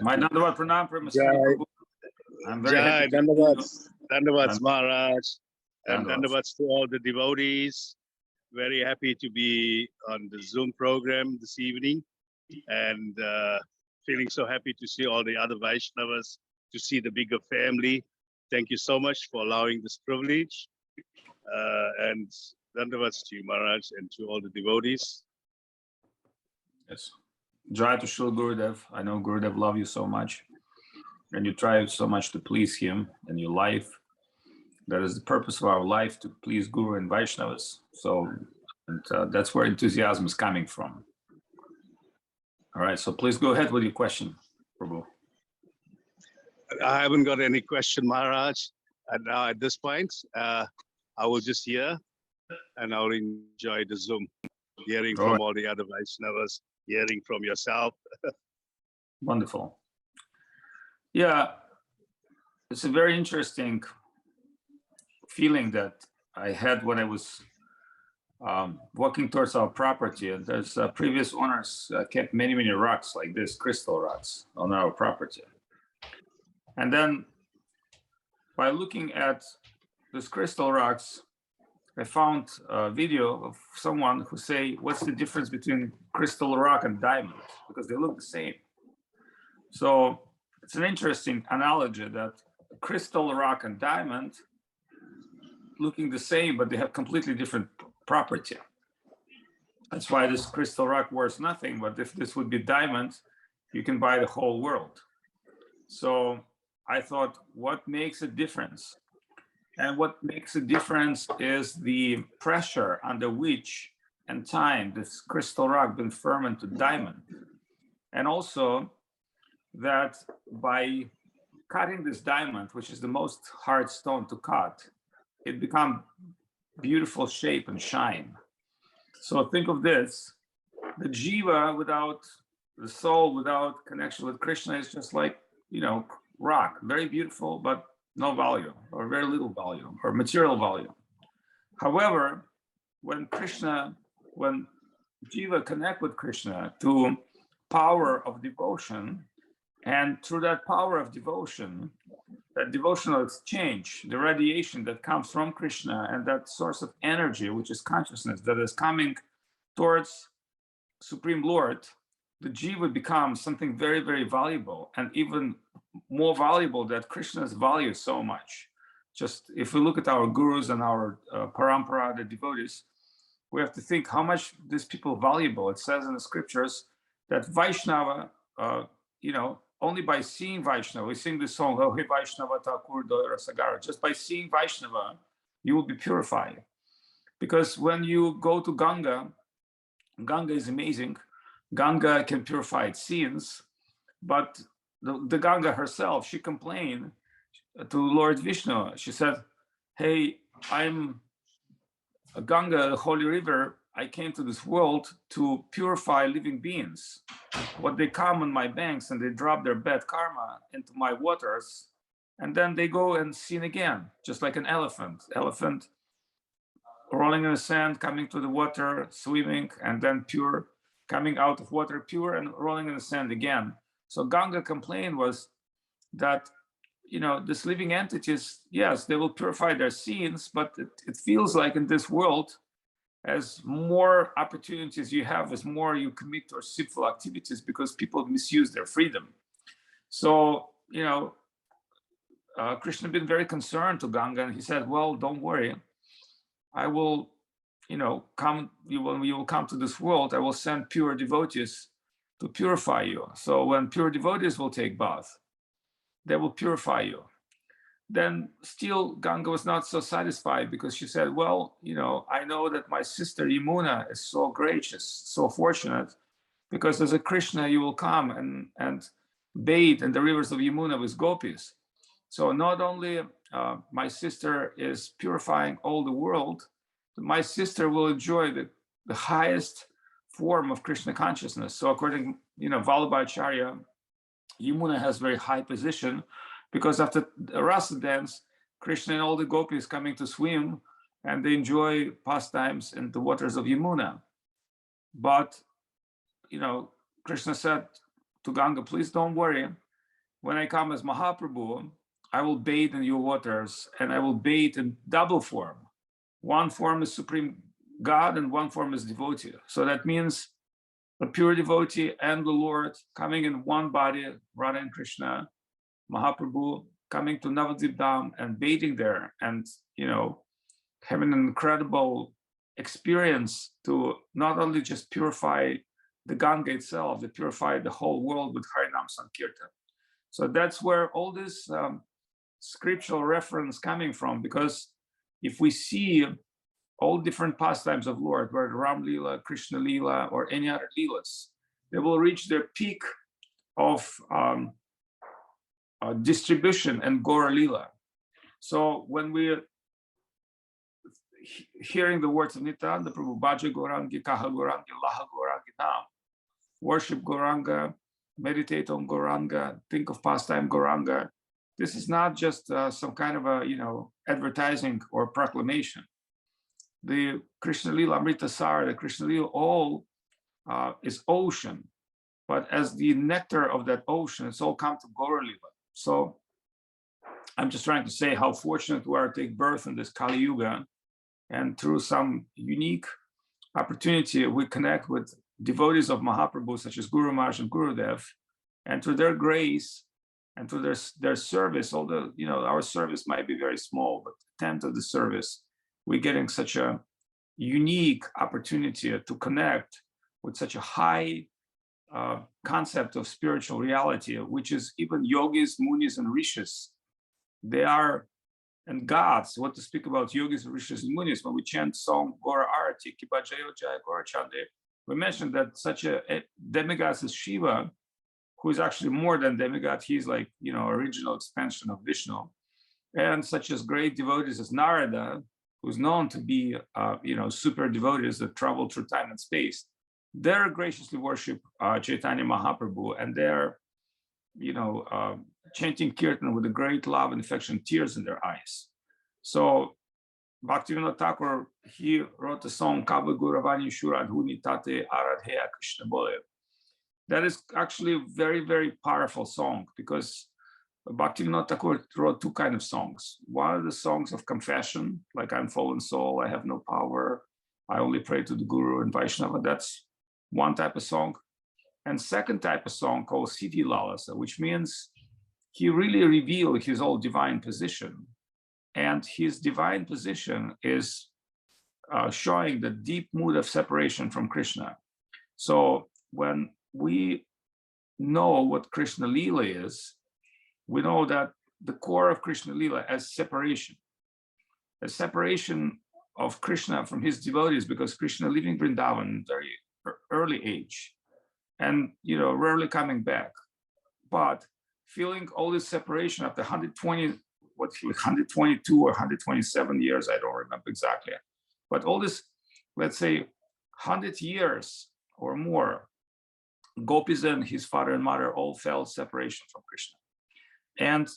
My Dandavat Pranam Premasthi Jai, Prabhu. I'm very Jai, happy to Dandavats Maharaj, and Dandavats. Dandavats to all the devotees. Very happy to be on the Zoom program this evening, and feeling so happy to see all the other Vaishnavas, to see the bigger family. Thank you so much for allowing this privilege. And Dandavats to you, Maharaj, and to all the devotees. Yes. Jai to Shri Gurudev. I know Gurudev loves you so much, and you try so much to please him in your life. That is the purpose of our life, to please Guru and Vaishnavas. So, and that's where enthusiasm is coming from. All right, so please go ahead with your question, Prabhu. I haven't got any question, Maharaj. And now at this point, I will just hear, and I'll enjoy the Zoom, hearing from all the other Vaishnavas, hearing from yourself. Wonderful. Yeah, it's a very interesting feeling that I had when I was walking towards our property. And there's previous owners kept many, many rocks like this, crystal rocks, on our property. And then by looking at these crystal rocks, I found a video of someone who say, what's the difference between crystal rock and diamond? Because they look the same. So it's an interesting analogy that crystal rock and diamond looking the same, but they have completely different property. That's why this crystal rock worth nothing, but if this would be diamond, you can buy the whole world. So I thought, what makes a difference? And what makes a difference is the pressure under which and time this crystal rock been fermented to diamond. And also that by cutting this diamond, which is the most hard stone to cut, it becomes beautiful shape and shine. So think of this, the jiva without the soul, without connection with Krishna is just like, you know, rock, very beautiful, but no value, or very little value, or material value. However, when jiva connect with Krishna to power of devotion, and through that power of devotion, that devotional exchange, the radiation that comes from Krishna and that source of energy, which is consciousness, that is coming towards Supreme Lord, the jiva becomes something very, very valuable, and even more valuable that Krishna's value so much. Just if we look at our gurus and our parampara, the devotees, we have to think how much these people valuable. It says in the scriptures that Vaishnava, you know, only by seeing Vaishnava, we sing this song, oh, hey Vaishnava Thakur Doya Rasagara, just by seeing Vaishnava, you will be purified. Because when you go to Ganga, Ganga is amazing. Ganga can purify its sins, but the Ganga herself, she complained to Lord Vishnu. She said, hey, I'm a Ganga, the holy river. I came to this world to purify living beings. What they come on my banks and they drop their bad karma into my waters, and then they go and sin again, just like an elephant. Elephant rolling in the sand, coming to the water, swimming, and then pure, coming out of water pure and rolling in the sand again. So Ganga complaint was that, you know, these living entities, yes, they will purify their sins, but it feels like in this world, as more opportunities you have, as more you commit to sinful activities because people misuse their freedom. So, you know, Krishna been very concerned to Ganga, and he said, well, don't worry. I will, you know, when you will come to this world, I will send pure devotees to purify you. So when pure devotees will take bath, they will purify you. Then still Ganga was not so satisfied, because she said, well, you know, I know that my sister Yamuna is so gracious, so fortunate, because as a Krishna, you will come and bathe in the rivers of Yamuna with gopis. So not only my sister is purifying all the world, but my sister will enjoy the highest form of Krishna consciousness. So according, you know, Vallabhacharya, Yamuna has very high position, because after the rasa dance, Krishna and all the gopis coming to swim, and they enjoy pastimes in the waters of Yamuna. But, you know, Krishna said to Ganga, please don't worry. when I come as Mahaprabhu, I will bathe in your waters, and I will bathe in double form. One form is Supreme God, and one form is devotee. So that means a pure devotee and the Lord coming in one body, Radha and Krishna, Mahaprabhu coming to Navadvip Dham and bathing there, and having an incredible experience to not only just purify the Ganga itself, to purify the whole world with Harinam Sankirtan. So that's where all this scriptural reference coming from, because if we see all different pastimes of Lord, whether Ram Lila, Krishna Lila, or any other Leelas, they will reach their peak of distribution and Gora Lila. So when we're hearing the words of Nityananda Prabhu, Bhaja Gaurangi, Kaha Gaurangi, Laha Gaurangi Nam, worship Gauranga, meditate on Gauranga, think of pastime Gauranga, this is not just some kind of a advertising or proclamation. The Krishna Lila, Amrita Sara, the Krishna Lila, all is ocean, but as the nectar of that ocean, it's all come to Gaura Lila. So I'm just trying to say how fortunate we are to take birth in this Kali Yuga, and through some unique opportunity, we connect with devotees of Mahaprabhu, such as Guru Maharaj and Gurudev, and through their grace and through their service, although our service might be very small, but 10th of the service, we're getting such a unique opportunity to connect with such a high concept of spiritual reality, which is even yogis, munis, and rishis. They are, and gods, what to speak about yogis, rishis, and munis, when we chant song Gora Arati, Kipa Jayo Jaya Gora Chande, we mentioned that such a demigod as Shiva, who is actually more than demigod, he's like, original expansion of Vishnu, and such as great devotees as Narada, who's known to be, super devotees that travel through time and space, they're graciously worship Chaitanya Mahaprabhu, and they're, chanting kirtan with a great love and affection, tears in their eyes. So Bhaktivinoda Thakur, he wrote the song Kava Guravani Shuradhuni Tate Aradheya Krishna Bole. That is actually a very, very powerful song, because Bhaktivinoda Thakur wrote two kinds of songs. One of the songs of confession, like I'm fallen soul, I have no power, I only pray to the Guru and Vaishnava. That's one type of song. And second type of song called Siddhi Lalasa, which means he really revealed his whole divine position. And his divine position is showing the deep mood of separation from Krishna. So when we know what Krishna Lila is, we know that the core of Krishna Lila as separation, a separation of Krishna from his devotees, because Krishna leaving Vrindavan very early age, and rarely coming back, but feeling all this separation after 122 or 127 years, I don't remember exactly, but all this, let's say 100 years or more, gopis and his father and mother all felt separation from Krishna. And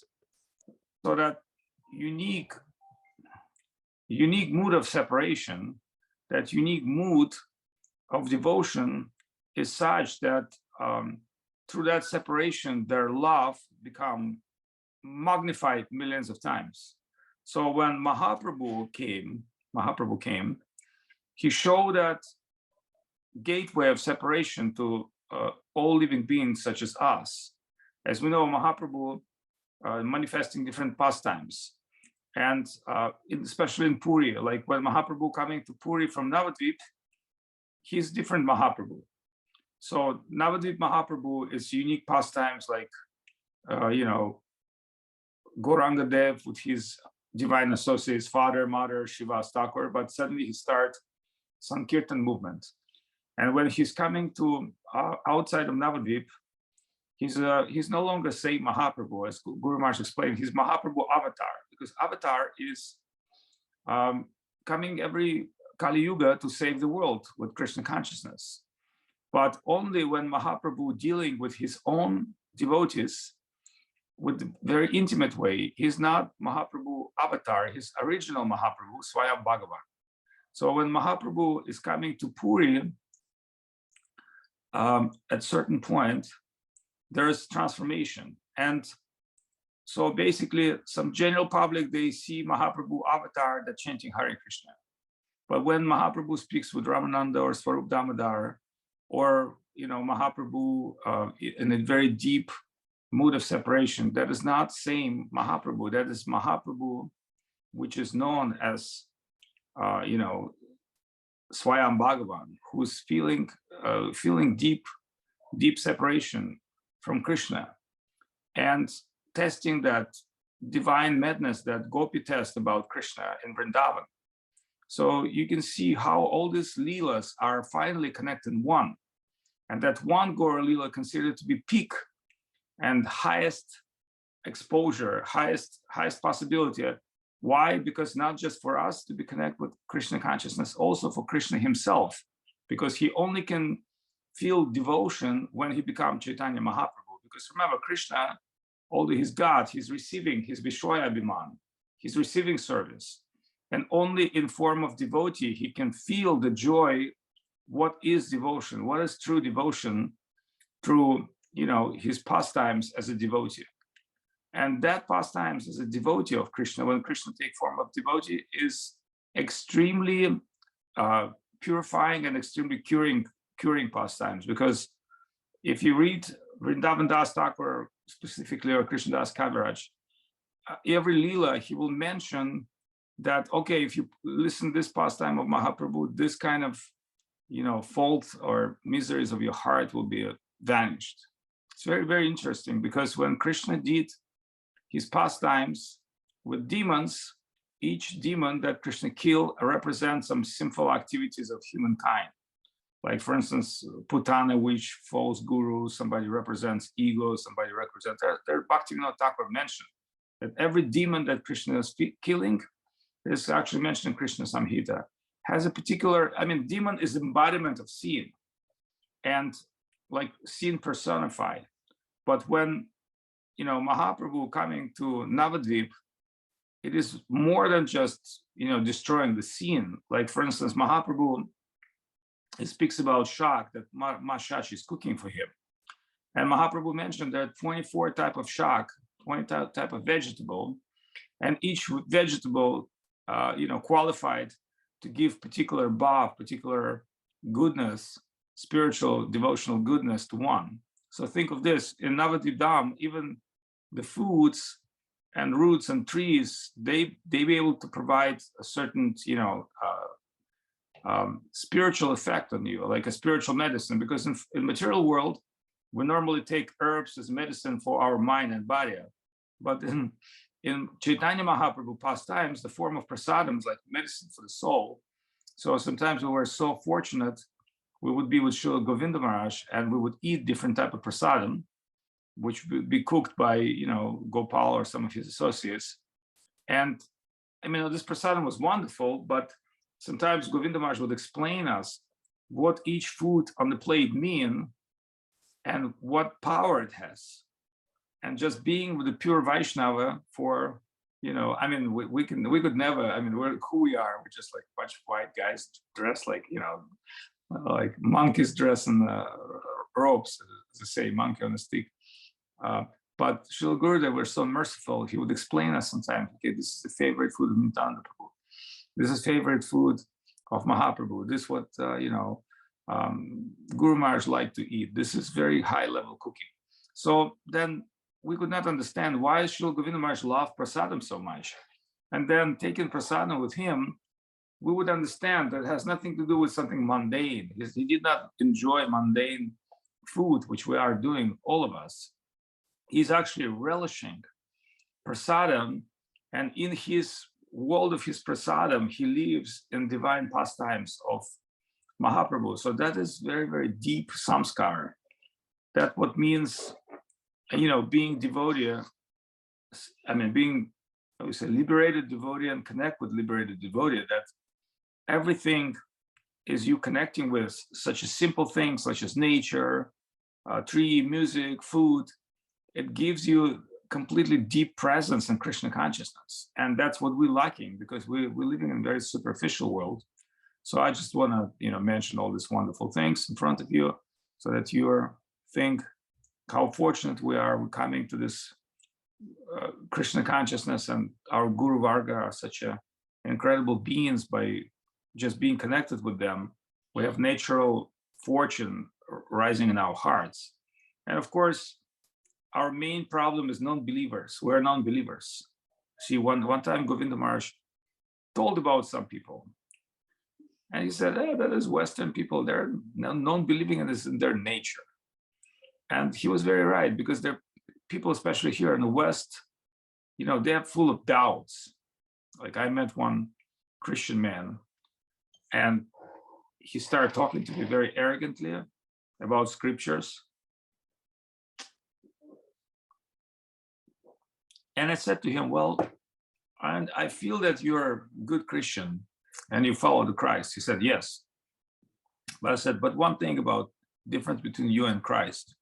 so that unique mood of separation, that unique mood of devotion is such that through that separation, their love become magnified millions of times. So when Mahaprabhu came, he showed that gateway of separation to all living beings such as us. As we know, Mahaprabhu manifesting different pastimes, and especially in Puri, like when Mahaprabhu coming to Puri from Navadvip, he's different Mahaprabhu. So Navadvip Mahaprabhu is unique pastimes, like Gauranga Dev with his divine associates, father, mother, Shiva Thakur, but suddenly he starts Sankirtan movement. And when he's coming to outside of Navadvip, he's no longer saying Mahaprabhu, as Guru Maharaj explained, he's Mahaprabhu avatar, because avatar is coming every Kali Yuga to save the world with Krishna consciousness. But only when Mahaprabhu dealing with his own devotees with a very intimate way, he's not Mahaprabhu avatar, his original Mahaprabhu, Swayam Bhagavan. So when Mahaprabhu is coming to Puri, at certain point, there is transformation. And so basically, some general public, they see Mahaprabhu avatar, that chanting Hare Krishna. But when Mahaprabhu speaks with Ramananda or Swarup Damodar, or Mahaprabhu in a very deep mood of separation, that is not same Mahaprabhu. That is Mahaprabhu, which is known as Swayam Bhagavan, who's feeling deep separation from Krishna, and testing that divine madness that gopi test about Krishna in Vrindavan. So you can see how all these leelas are finally connected in one, and that one Gaura leela considered to be peak and highest exposure, highest possibility. Why? Because not just for us to be connected with Krishna consciousness, also for Krishna himself, because he only can feel devotion when he becomes Chaitanya Mahaprabhu. Because remember, Krishna, although he's God, he's receiving his Vishwaya Abhiman, he's receiving service. And only in form of devotee, he can feel the joy. What is devotion? What is true devotion? Through his pastimes as a devotee. And that pastimes as a devotee of Krishna, when Krishna takes form of devotee, is extremely purifying and extremely curing pastimes. Because if you read Vrindavan Das Thakur specifically, or Krishna Das Kaviraj, every lila he will mention that, okay, if you listen to this pastime of Mahaprabhu, this kind of fault or miseries of your heart will be vanished. It's very, very interesting, because when Krishna did his pastimes with demons, each demon that Krishna killed represents some sinful activities of humankind. Like, for instance, Putana, which false guru, somebody represents ego, somebody represents, there Bhaktivinoda Thakur mentioned that every demon that Krishna is killing, is actually mentioned in Krishna Samhita, has a particular, demon is embodiment of sin, and like sin personified. But when Mahaprabhu coming to Navadvip, it is more than just destroying the sin. Like, for instance, Mahaprabhu, he speaks about shak, that Ma Shachi is cooking for him, and Mahaprabhu mentioned that 24 type of shak, 20 type of vegetable, and each vegetable qualified to give particular bhav, particular goodness, spiritual devotional goodness to one. So think of this, in Navadvip Dham, even the foods and roots and trees, they be able to provide a certain spiritual effect on you, like a spiritual medicine. Because in material world, we normally take herbs as medicine for our mind and body, but in Chaitanya Mahaprabhu pastimes, the form of prasadam is like medicine for the soul. So sometimes we were so fortunate, we would be with Srila Govinda Maharaj, and we would eat different type of prasadam, which would be cooked by Gopal or some of his associates. And this prasadam was wonderful, but sometimes Govinda Maharaj would explain us what each food on the plate mean and what power it has. And just being with the pure Vaishnava for, we could never, we're who we are. We're just like a bunch of white guys dressed like, like monkeys dressed in robes, as I say, monkey on a stick. But Srila Gurudev were so merciful. He would explain us sometimes, okay, this is the favorite food of Nityananda Prabhu. This is favorite food of Mahaprabhu. This is what, Guru Maharaj liked to eat. This is very high level cooking. So then we could not understand why Srila Govinda Maharaj loved prasadam so much. And then taking prasadam with him, we would understand that it has nothing to do with something mundane. He did not enjoy mundane food, which we are doing, all of us. He's actually relishing prasadam, and in his world of his prasadam, he lives in divine pastimes of Mahaprabhu. So that is very, very deep samskara. That what means, being devotee, being, I would say, liberated devotee and connect with liberated devotee, that everything is you connecting with such a simple thing, such as nature, tree, music, food. It gives you completely deep presence in Krishna consciousness. And that's what we're lacking, because we're living in a very superficial world. So I just want to, mention all these wonderful things in front of you so that your thing how fortunate we are coming to this Krishna consciousness, and our Guru Varga are such incredible beings. By just being connected with them, we have natural fortune rising in our hearts. And of course, our main problem is non-believers. We're non-believers. See, one time Govinda Maharaj told about some people, and he said, that is Western people, they're non-believing, and this is in their nature. And he was very right, because they're people, especially here in the West, they're full of doubts. Like, I met one Christian man, and he started talking to me very arrogantly about scriptures. And I said to him, well, and I feel that you're a good Christian and you follow the Christ. He said, yes. But I said, but one thing about difference between you and Christ.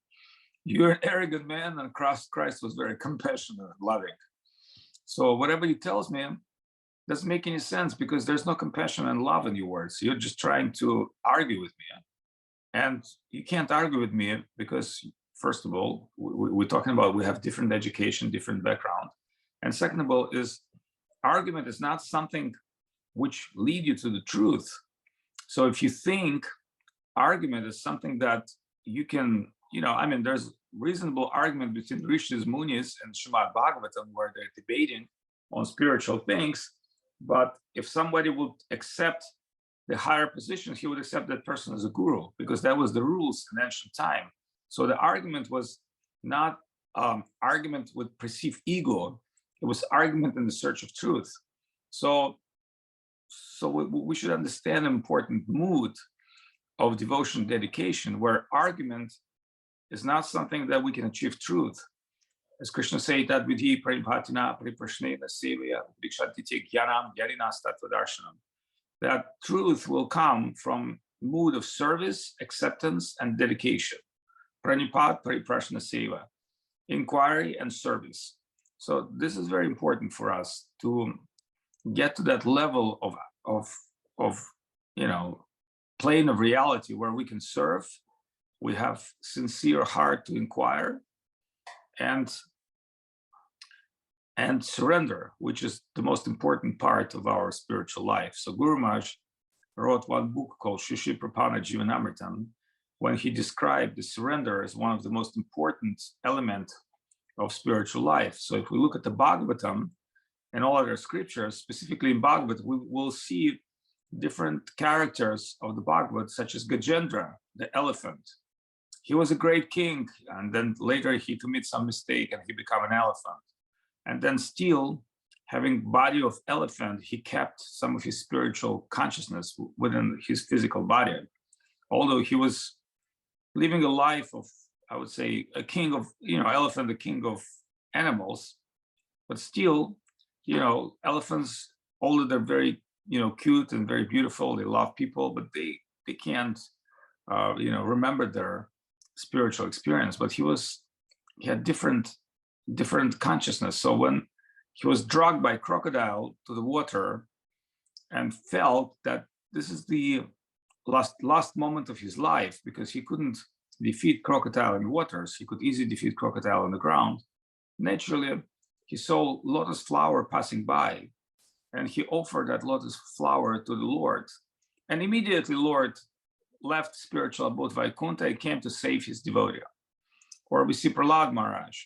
You're an arrogant man, and Christ was very compassionate and loving. So whatever you tells me doesn't make any sense, because there's no compassion and love in your words. You're just trying to argue with me. And you can't argue with me because, first of all, we're talking about we have different education, different background. And second of all, is argument is not something which lead you to the truth. So if you think argument is something that you can, there's reasonable argument between Rishis, Munis, and Srimad Bhagavatam, where they're debating on spiritual things. But if somebody would accept the higher position, he would accept that person as a guru, because that was the rules in ancient time. So the argument was not argument with perceived ego. It was argument in the search of truth. So we should understand an important mood of devotion dedication, where argument is not something that we can achieve truth. As Krishna said, that vidhi pranibhatina pariprashnena sevaya dikshantite jnanam yarinas tattvadarshanam. That truth will come from mood of service, acceptance, and dedication. Pranipad pariprashna seva, inquiry and service. So this is very important for us to get to that level of plane of reality where we can serve, we have sincere heart to inquire, and surrender, which is the most important part of our spiritual life. So Guru Maharaj wrote one book called Shishi Prapana Jivanamritam, when he described the surrender as one of the most important elements of spiritual life. So if we look at the Bhagavatam and all other scriptures, specifically in Bhagavad, we will see different characters of the Bhagavad, such as Gajendra, the elephant. He was a great king, and then later he committed some mistake and he became an elephant. And then still, having body of elephant, he kept some of his spiritual consciousness within his physical body. Although he was living a life of, I would say, a king of, elephant, the king of animals, but still, elephants, although they're very, cute and very beautiful, they love people, but they can't, remember their spiritual experience. But he had different consciousness. So when he was dragged by crocodile to the water and felt that this is the last moment of his life, because he couldn't defeat crocodile in the waters, he could easily defeat crocodile on the ground. Naturally, he saw lotus flower passing by, and he offered that lotus flower to the Lord. And immediately Lord left spiritual abode Vaikuntha and came to save his devotee. Or we see Prahlad Maharaj.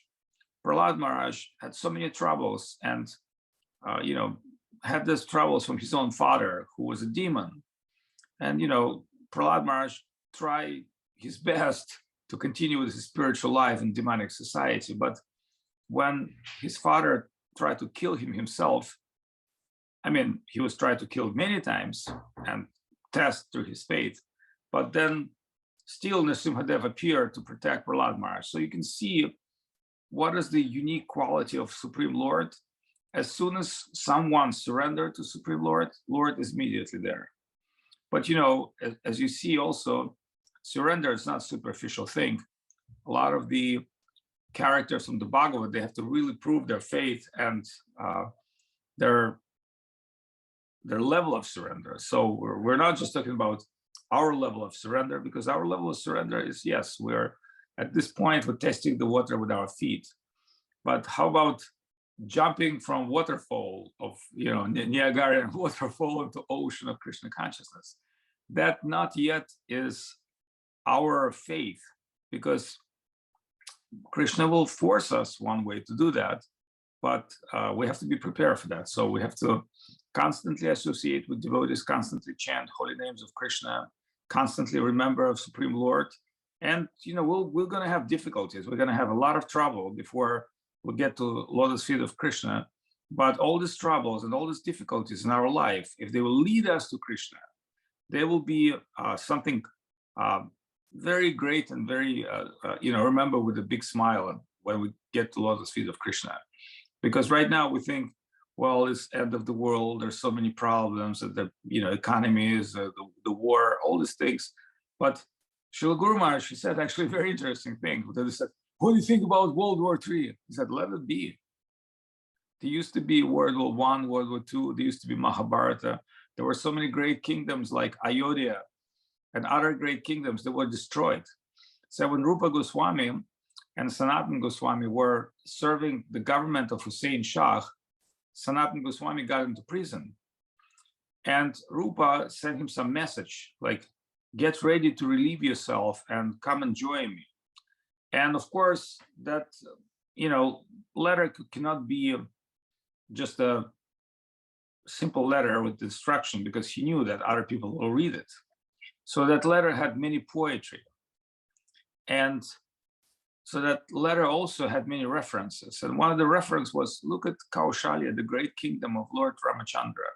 Prahlad Maharaj had so many troubles, and had these troubles from his own father, who was a demon. And Prahlad Maharaj tried his best to continue with his spiritual life in demonic society. But when his father tried to kill him himself, he was tried to kill many times and test through his faith. But then still Nrsimhadev appeared to protect Prahlad Maharaj. So you can see what is the unique quality of Supreme Lord. As soon as someone surrendered to Supreme Lord, Lord is immediately there. But as you see also, surrender is not a superficial thing. A lot of the characters from the Bhagavad, they have to really prove their faith and their level of surrender. So we're not just talking about our level of surrender, because our level of surrender is, yes, we're At this point, we're testing the water with our feet. But how about jumping from waterfall of, Niagara waterfall into ocean of Krishna consciousness? That not yet is our faith, because Krishna will force us one way to do that, but we have to be prepared for that. So we have to constantly associate with devotees, constantly chant holy names of Krishna, constantly remember of Supreme Lord. And we're going to have difficulties. We're going to have a lot of trouble before we get to lotus feet of Krishna. But all these troubles and all these difficulties in our life, if they will lead us to Krishna, they will be something very great and very, remember with a big smile when we get to lotus feet of Krishna. Because right now we think, well, it's end of the world. There's so many problems, and the economies, the war, all these things. But Srila Guru Maharaj, he said actually a very interesting thing. He said, what do you think about World War III? He said, let it be. There used to be World War I, World War II. There used to be Mahabharata. There were so many great kingdoms like Ayodhya and other great kingdoms that were destroyed. So when Rupa Goswami and Sanatan Goswami were serving the government of Hussein Shah, Sanatan Goswami got into prison. And Rupa sent him some message, like, get ready to relieve yourself and come and join me. And of course, that, letter cannot be just a simple letter with instruction, because he knew that other people will read it. So that letter had many poetry. And so that letter also had many references. And one of the references was, look at Kaushalya, the great kingdom of Lord Ramachandra.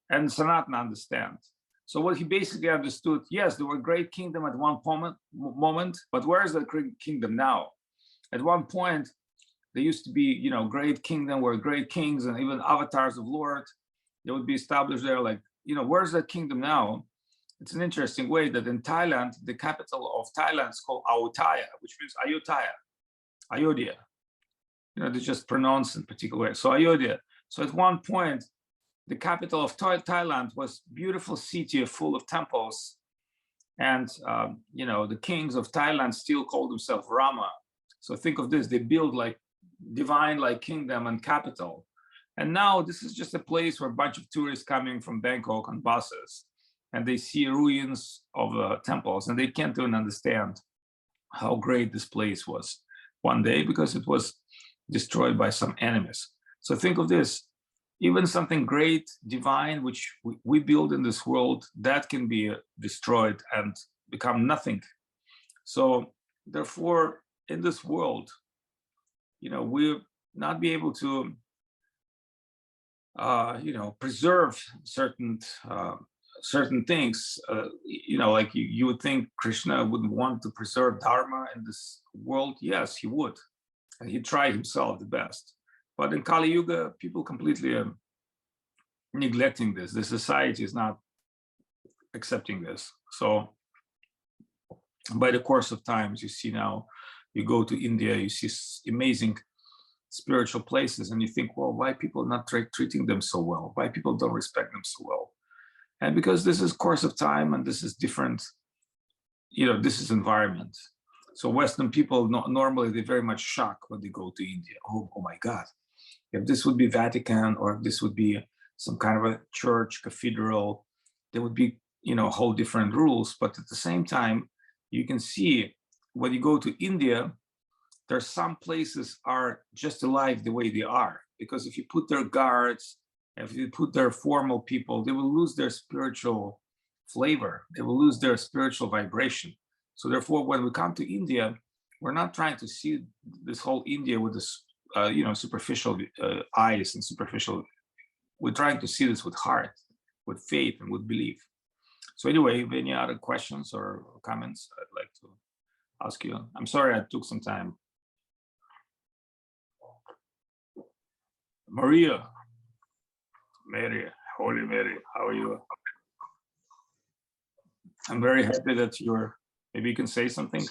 And Sanatana understands. So what he basically understood, yes, there were great kingdom at one moment, but where is the great kingdom now? At one point, there used to be, great kingdom where great kings and even avatars of Lord, they would be established there. Like, where's the kingdom now? It's an interesting way that in Thailand, the capital of Thailand is called Ayutthaya, which means Ayodhya. They just pronounce in a particular way. So Ayodhya. So at one point, the capital of Thailand was a beautiful city full of temples. And, the kings of Thailand still call themselves Rama. So think of this, they build like divine like kingdom and capital. And now this is just a place where a bunch of tourists coming from Bangkok on buses, and they see ruins of temples, and they can't even understand how great this place was one day, because it was destroyed by some enemies. So think of this, even something great, divine, which we build in this world, that can be destroyed and become nothing. So therefore, in this world, we'll not be able to, preserve certain things. Like you would think Krishna wouldn't want to preserve Dharma in this world. Yes, he would. And he tried himself the best. But in Kali Yuga, people completely neglecting this. The society is not accepting this. So by the course of times, you see now, you go to India, you see amazing spiritual places, and you think, well, why people not treating them so well? Why people don't respect them so well? And because this is course of time, and this is different, this is environment. So Western people, normally they're very much shocked when they go to India. Oh my God, if this would be Vatican, or if this would be some kind of a church, cathedral, there would be, whole different rules. But at the same time, you can see when you go to India, there's some places are just alive the way they are. Because if you put their guards, if you put their formal people, they will lose their spiritual flavor. They will lose their spiritual vibration. So therefore, when we come to India, we're not trying to see this whole India with this, superficial eyes and superficial. We're trying to see this with heart, with faith, and with belief. So anyway, if any other questions or comments, I'd like to ask you. I'm sorry I took some time. Maria, Mary, Holy Mary, how are you? I'm very happy that you're, maybe you can say something.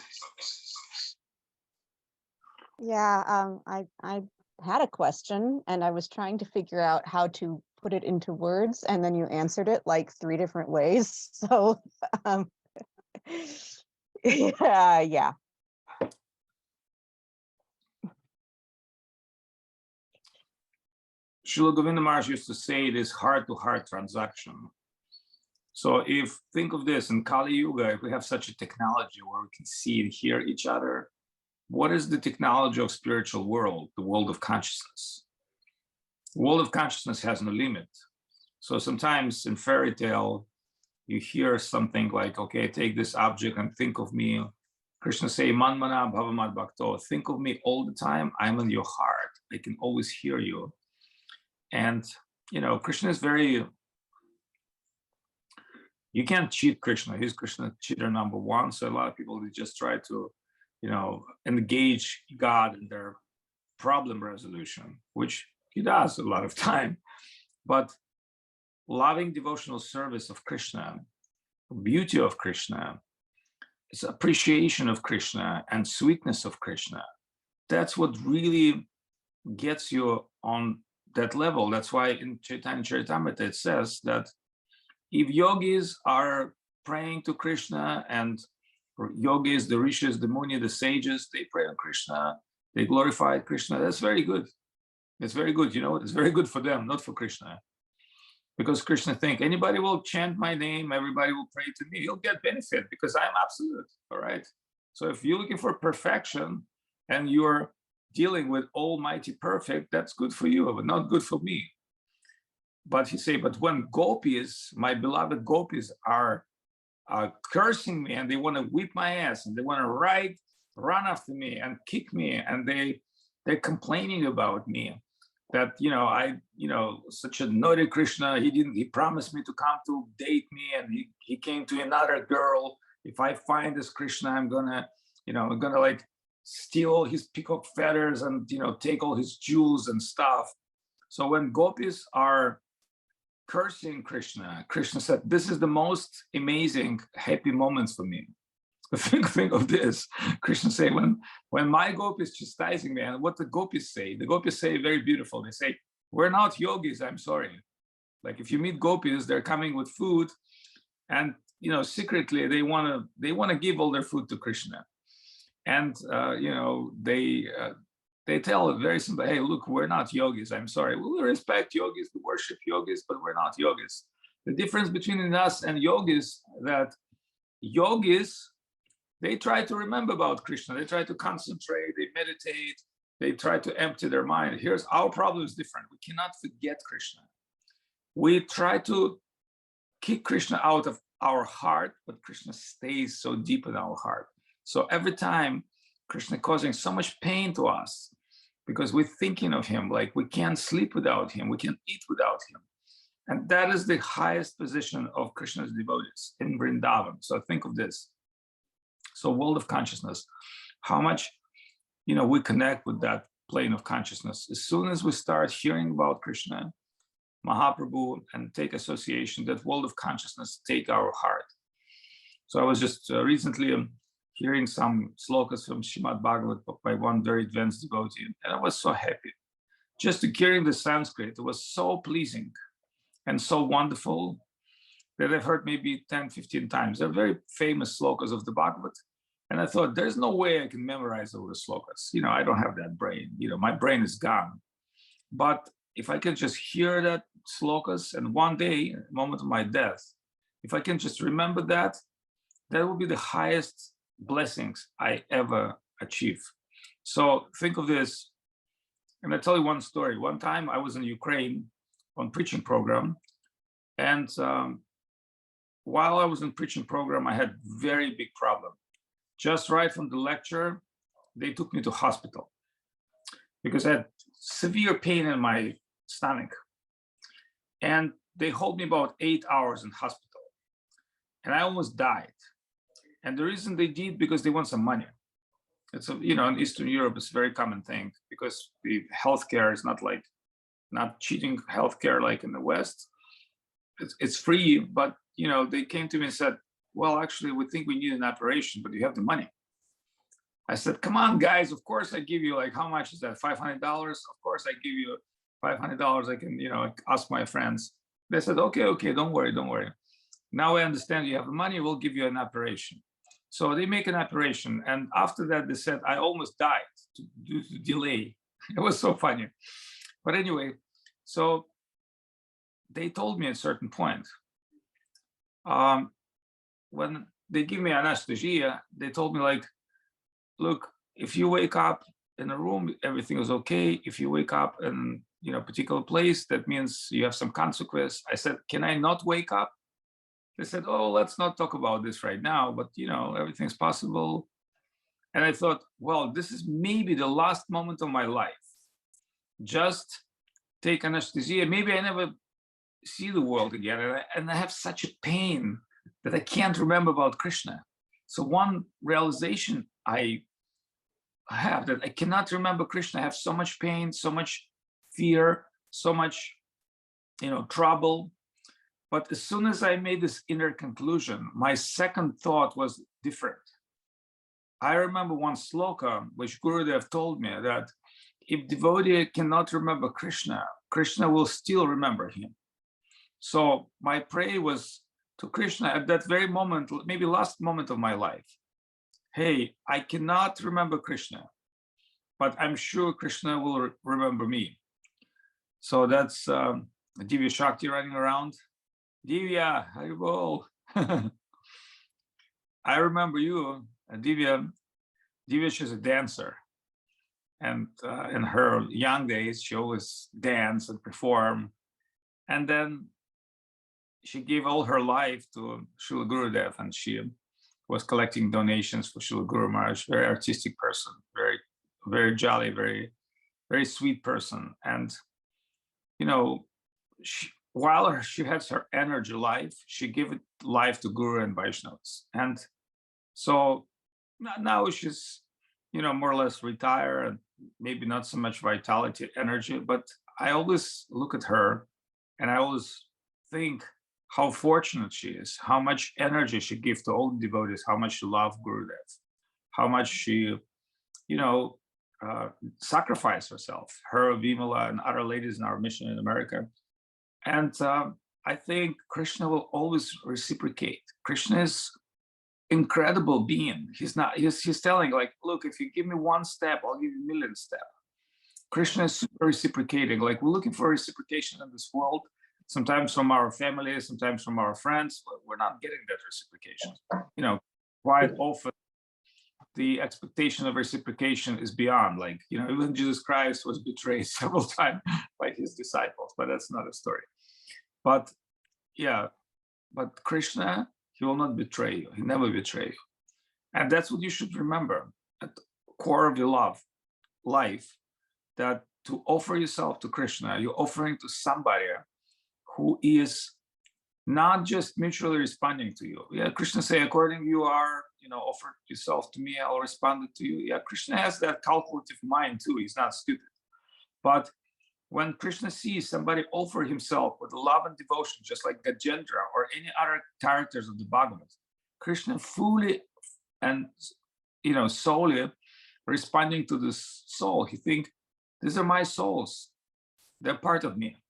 Yeah, I had a question, and I was trying to figure out how to put it into words, and then you answered it like 3 different ways. So, yeah. Srila Govinda Maharaj used to say it is heart-to-heart transaction. So if, think of this, in Kali Yuga, if we have such a technology where we can see and hear each other, what is the technology of spiritual world, the world of consciousness? The world of consciousness has no limit. So sometimes in fairy tale, you hear something like, okay, take this object and think of me. Krishna say, man mana bhavamad bhakto, think of me all the time. I'm in your heart. I can always hear you. And, you know, Krishna is very, you can't cheat Krishna. He's Krishna cheater number one. So a lot of people, they just try to, you know, engage God in their problem resolution, which he does a lot of time. But loving devotional service of Krishna, beauty of Krishna, it's appreciation of Krishna and sweetness of Krishna. That's what really gets you on that level. That's why in Chaitanya Charitamrita it says that if yogis are praying to Krishna, and yogis, the rishis, the muni, the sages, they pray on Krishna, they glorify Krishna, that's very good. It's very good, you know, it's very good for them, not for Krishna. Because Krishna thinks anybody will chant my name, everybody will pray to me, he'll get benefit because I'm absolute, all right? So if you're looking for perfection and you're dealing with Almighty Perfect, that's good for you, but not good for me. But he say, but when gopis, my beloved gopis, are cursing me and they want to whip my ass and they want to run after me and kick me, and they're complaining about me, that, you know, such a naughty Krishna, he promised me to come to date me, and he came to another girl. If I find this Krishna, I'm gonna like steal his peacock feathers and, you know, take all his jewels and stuff. So when gopis are cursing Krishna, Krishna said, this is the most amazing happy moments for me. Think of this. Krishna say, when my gopis chastising me, and what the gopis say very beautiful. They say, we're not yogis, I'm sorry. Like if you meet gopis, they're coming with food, and, you know, secretly they want to give all their food to Krishna. And you know, they tell very simply, hey, look, we're not yogis, I'm sorry. We respect yogis, we worship yogis, but we're not yogis. The difference between us and yogis, that yogis, they try to remember about Krishna, they try to concentrate, they meditate, they try to empty their mind. Here's our problem is different. We cannot forget Krishna. We try to kick Krishna out of our heart, but Krishna stays so deep in our heart. So every time Krishna causing so much pain to us because we're thinking of him, like we can't sleep without him, we can't eat without him. And that is the highest position of Krishna's devotees in Vrindavan. So think of this. So world of consciousness, how much, you know, we connect with that plane of consciousness. As soon as we start hearing about Krishna, Mahaprabhu, and take association, that world of consciousness take our heart. So I was just recently hearing some slokas from Srimad Bhagavatam by one very advanced devotee, and I was so happy. Just hearing the Sanskrit, it was so pleasing and so wonderful that I've heard maybe 10, 15 times. They're very famous slokas of the Bhagavad. And I thought, there's no way I can memorize all the slokas. You know, I don't have that brain. You know, my brain is gone. But if I can just hear that slokas, and one day, moment of my death, if I can just remember that, that will be the highest blessings I ever achieve. So think of this. And I'll tell you one story. One time I was in Ukraine on preaching program. And while I was in preaching program, I had very big problem. Just right from the lecture, they took me to hospital because I had severe pain in my stomach. And they hold me about 8 hours in hospital. And I almost died. And the reason they did, because they want some money. It's, you know, in Eastern Europe, it's a very common thing because the healthcare is not cheating healthcare like in the West. It's free, but, you know, they came to me and said, well, actually, we think we need an operation, but you have the money. I said, come on, guys, of course I give you, like, how much is that, $500? Of course I give you $500. I can, you know, ask my friends. They said, okay, don't worry. Now I understand you have the money, we'll give you an operation. So they make an operation. And after that, they said, I almost died due to delay. It was so funny. But anyway, So they told me at a certain point, when they give me anesthesia, they told me like, look, if you wake up in a room, everything is okay. If you wake up in a particular place, that means you have some consequence. I said, can I not wake up? They said, oh, let's not talk about this right now, but everything's possible. And I thought, well, this is maybe the last moment of my life. Just take anesthesia. Maybe I never see the world again. And I have such a pain that I can't remember about Krishna. So one realization I have, that I cannot remember Krishna. I have so much pain, so much fear, so much, trouble. But as soon as I made this inner conclusion, my second thought was different. I remember one sloka which Gurudev told me that if devotee cannot remember Krishna, Krishna will still remember him. So my prayer was to Krishna at that very moment, maybe last moment of my life. Hey, I cannot remember Krishna, but I'm sure Krishna will remember me. So that's Divya Shakti running around. Divya, Haribol. I remember you, Divya. Divya, she's a dancer. And in her young days, she always dance and perform. And then she gave all her life to Srila Gurudev, and she was collecting donations for Srila Guru Maharaj. Very artistic person, very, very jolly, very, very sweet person. And while she has her energy life, she gave it life to Guru and Vaishnavas. And so now she's, more or less retired, and maybe not so much vitality, energy, but I always look at her and I always think how fortunate she is, how much energy she gives to all the devotees, how much she loves Gurudev, how much she, sacrificed herself, her, Vimala, and other ladies in our mission in America. And I think Krishna will always reciprocate. Krishna is incredible being. He's telling like, look, if you give me one step, I'll give you a million steps. Krishna is super reciprocating. Like, we're looking for reciprocation in this world, sometimes from our families, sometimes from our friends, but we're not getting that reciprocation. Quite often the expectation of reciprocation is beyond, like, even Jesus Christ was betrayed several times by his disciples, but that's another story. But Krishna, he will not betray you. He never betray you. And that's what you should remember at the core of your life, that to offer yourself to Krishna, you're offering to somebody who is not just mutually responding to you. Yeah, Krishna say, according you are, offer yourself to me, I'll respond to you. Yeah, Krishna has that calculative mind too. He's not stupid. But when Krishna sees somebody offer himself with love and devotion, just like Gajendra or any other characters of the Bhagavad, Krishna fully and solely responding to this soul. He think, these are my souls. They're part of me.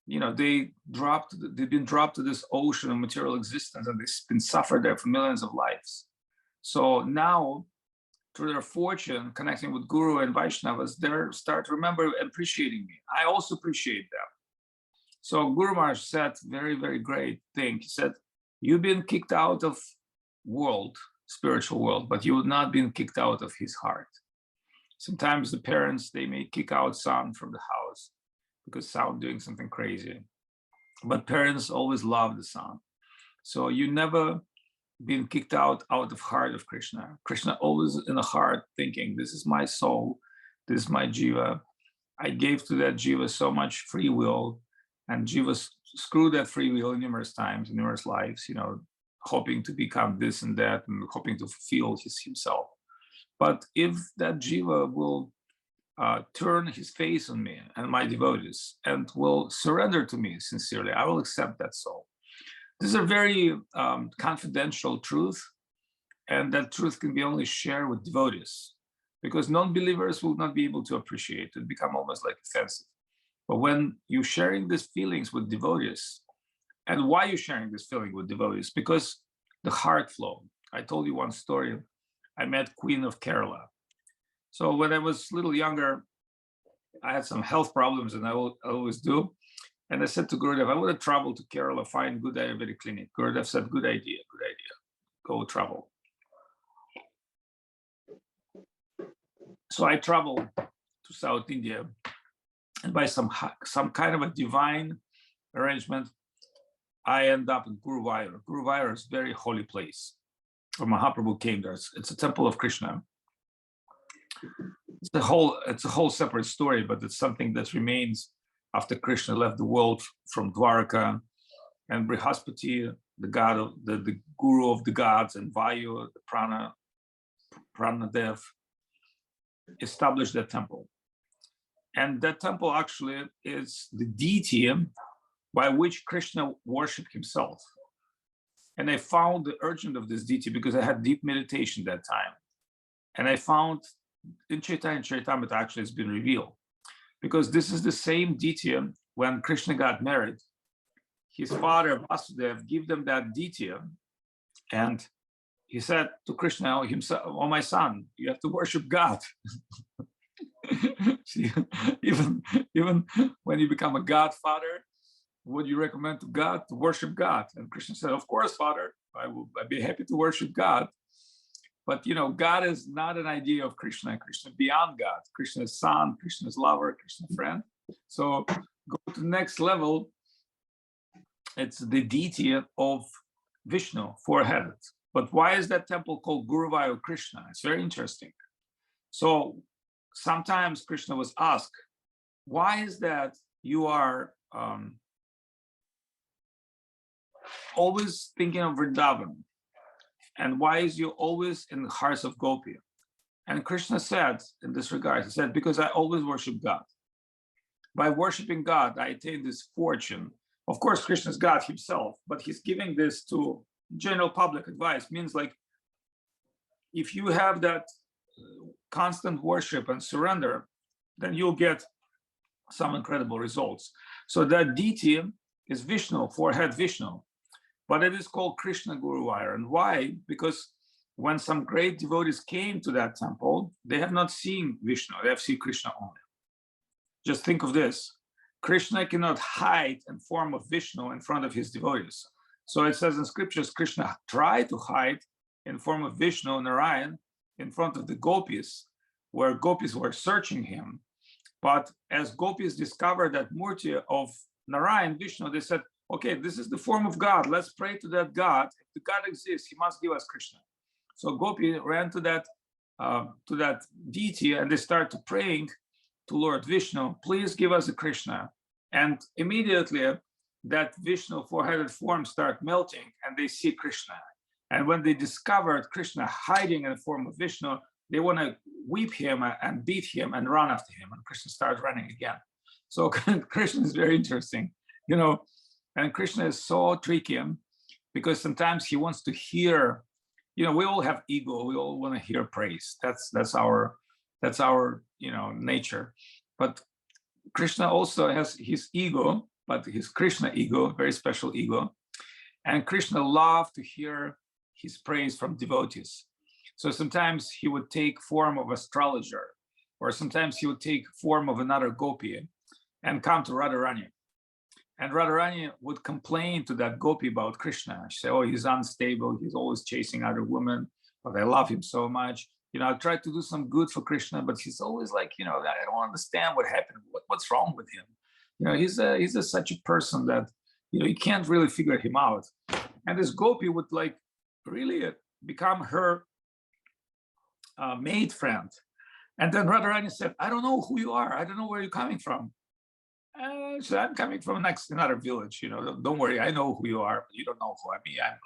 They've been dropped to this ocean of material existence, and they've been suffered there for millions of lives. So now, through their fortune, connecting with Guru and Vaishnavas, they start remember appreciating me. I also appreciate them. So Guru Maharaj said very, very great thing. He said, you've been kicked out of spiritual world, but you would not been kicked out of his heart. Sometimes the parents, they may kick out son from the house because son doing something crazy. But parents always love the son. So you never been kicked out of heart of Krishna. Krishna always in the heart thinking, this is my soul, this is my jiva. I gave to that jiva so much free will, and jiva screwed that free will numerous times, in numerous lives, hoping to become this and that, and hoping to fulfill himself. But if that jiva will turn his face on me and my devotees and will surrender to me sincerely, I will accept that soul. This is a very confidential truth, and that truth can be only shared with devotees, because non-believers will not be able to appreciate it, become almost like offensive. But when you're sharing these feelings with devotees, and why you're sharing this feeling with devotees? Because the heart flow. I told you one story. I met Queen of Karela. So when I was a little younger, I had some health problems, and I always do. And I said to Gurudev, I want to travel to Kerala, find good Ayurvedic clinic. Gurudev said, good idea, go travel. So I traveled to South India, and by some kind of a divine arrangement, I end up in Guruvayur. Guruvayur is a very holy place where Mahaprabhu came there. It's a temple of Krishna. It's a whole separate story, but it's something that remains after Krishna left the world from Dwarka, and Brihaspati, the god of the guru of the gods, and Vayu, the Pranadev, established that temple. And that temple actually is the deity by which Krishna worshipped himself. And I found the origin of this deity because I had deep meditation that time. And I found in Chaitanya Charitamrita actually has been revealed, because this is the same deity when Krishna got married. His father Vasudeva gave them that deity, and he said to Krishna himself, "Oh, my son, you have to worship God." See, even when you become a godfather, would you recommend to God to worship God? And Krishna said, "Of course, Father, I'd be happy to worship God." But you know, God is not an idea of Krishna. Krishna beyond God. Krishna is son, Krishna is lover, Krishna friend. So go to the next level. It's the deity of Vishnu, four-headed. But why is that temple called Guruvayur Krishna? It's very interesting. So sometimes Krishna was asked, why is that you are always thinking of Vrindavan? And why is you always in the hearts of Gopi? And Krishna said in this regard, he said, because I always worship God. By worshiping God, I attain this fortune. Of course, Krishna is God himself, but he's giving this to general public advice. Means like, if you have that constant worship and surrender, then you'll get some incredible results. So that deity is Vishnu, four-head Vishnu. But it is called Krishna Guruvayur. And why? Because when some great devotees came to that temple, they have not seen Vishnu, they have seen Krishna only. Just think of this. Krishna cannot hide in form of Vishnu in front of his devotees. So it says in scriptures, Krishna tried to hide in form of Vishnu and Narayan in front of the gopis, where gopis were searching him. But as gopis discovered that murti of Narayan, Vishnu, they said, okay, this is the form of God. Let's pray to that God. If the God exists, he must give us Krishna. So Gopi ran to that deity, and they started praying to Lord Vishnu, please give us a Krishna. And immediately that Vishnu four-headed form started melting, and they see Krishna. And when they discovered Krishna hiding in the form of Vishnu, they want to whip him and beat him and run after him. And Krishna started running again. So Krishna is very interesting, you know. And Krishna is so tricky because sometimes he wants to hear, you know, we all have ego. We all want to hear praise. That's our you know, nature. But Krishna also has his ego, but his Krishna ego, very special ego. And Krishna loved to hear his praise from devotees. So sometimes he would take form of astrologer, or sometimes he would take form of another gopi and come to Radharani. And Radharani would complain to that gopi about Krishna. She said, oh, he's unstable. He's always chasing other women, but I love him so much. You know, I tried to do some good for Krishna, but he's always like, you know, I don't understand what happened. What's wrong with him? You know, he's such a person that, you know, you can't really figure him out. And this gopi would like really become her maid friend. And then Radharani said, I don't know who you are. I don't know where you're coming from. So I'm coming from another village, you know, don't worry, I know who you are, but you don't know who I am.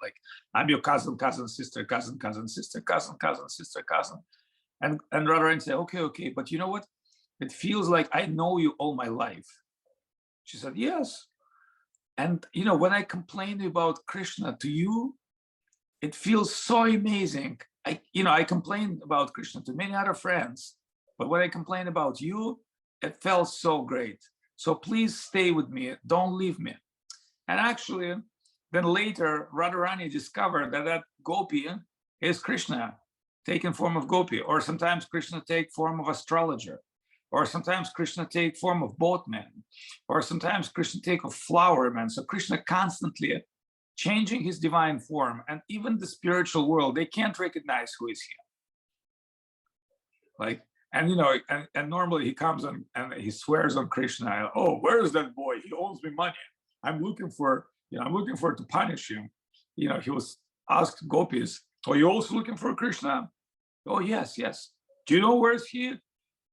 I'm your cousin, sister, cousin, sister, cousin, sister, cousin. And Radharani said, okay, but you know what? It feels like I know you all my life. She said, yes. And, you know, when I complain about Krishna to you, it feels so amazing. I complain about Krishna to many other friends, but when I complain about you, it felt so great. So please stay with me, don't leave me. And actually, then later, Radharani discovered that gopi is Krishna, taken form of gopi, or sometimes Krishna take form of astrologer. or sometimes Krishna take form of boatman, or sometimes Krishna take a flower man. So Krishna constantly changing his divine form, and even the spiritual world, they can't recognize who is he. Like, and you know, and normally he comes and he swears on Krishna. Oh, where is that boy? He owes me money. I'm looking for, I'm looking for to punish him. You know, he was asked gopis, "Oh, you also looking for Krishna?" "Oh, yes, yes." "Do you know where's he?"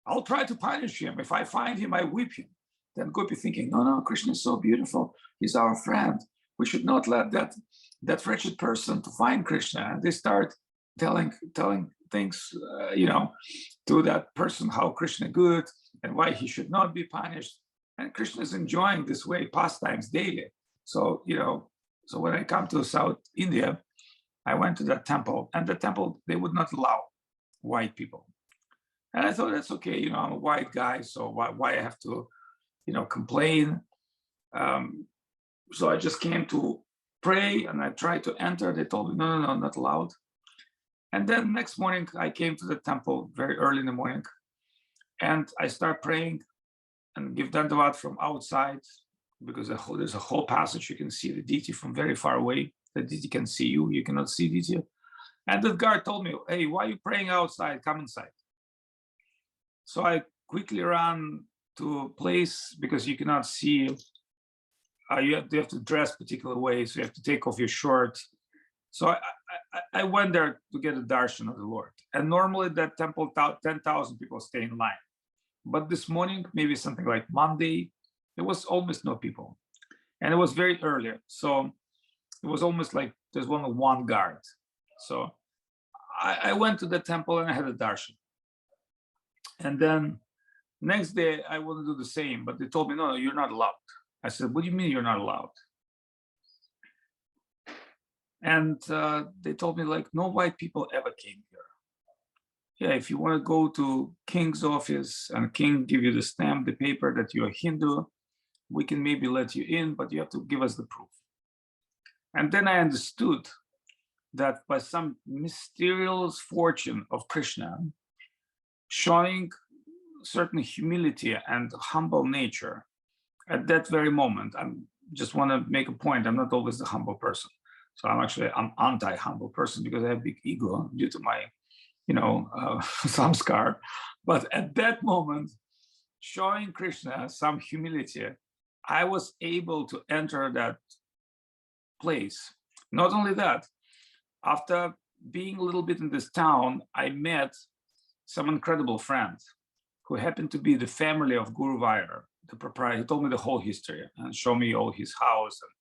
"I'll try to punish him. If I find him, I whip him." Then gopi thinking, no, no, Krishna is so beautiful. He's our friend. We should not let that wretched person to find Krishna. And they start telling things, to that person how Krishna good and why he should not be punished. And Krishna is enjoying this way pastimes daily. So, so when I come to South India, I went to that temple, and the temple, they would not allow white people. And I thought, that's okay, I'm a white guy, so why I have to, complain? So I just came to pray, and I tried to enter. They told me, no, not allowed. And then next morning, I came to the temple very early in the morning, and I start praying and give dandavat from outside, because there's a whole passage. You can see the deity from very far away. The deity can see you. You cannot see deity. And the guard told me, "Hey, why are you praying outside? Come inside." So I quickly ran to a place, because you cannot see. You have to dress particular way, so you have to take off your shirt. So I went there to get a darshan of the Lord. And normally that temple, 10,000 people stay in line. But this morning, maybe something like Monday, there was almost no people. And it was very early. So it was almost like there's only one guard. So I went to the temple and I had a darshan. And then next day, I want to do the same, but they told me, no, you're not allowed. I said, what do you mean you're not allowed? And they told me, like, no white people ever came here. Yeah, if you want to go to king's office and king give you the stamp, the paper that you're Hindu, we can maybe let you in, but you have to give us the proof. And then I understood that by some mysterious fortune of Krishna, showing certain humility and humble nature at that very moment. I just want to make a point. I'm not always the humble person. So I'm anti-humble person, because I have big ego due to my, samskar. But at that moment, showing Krishna some humility, I was able to enter that place. Not only that, after being a little bit in this town, I met some incredible friends who happened to be the family of Guru Vaira, the proprietor. He told me the whole history and showed me all his house. And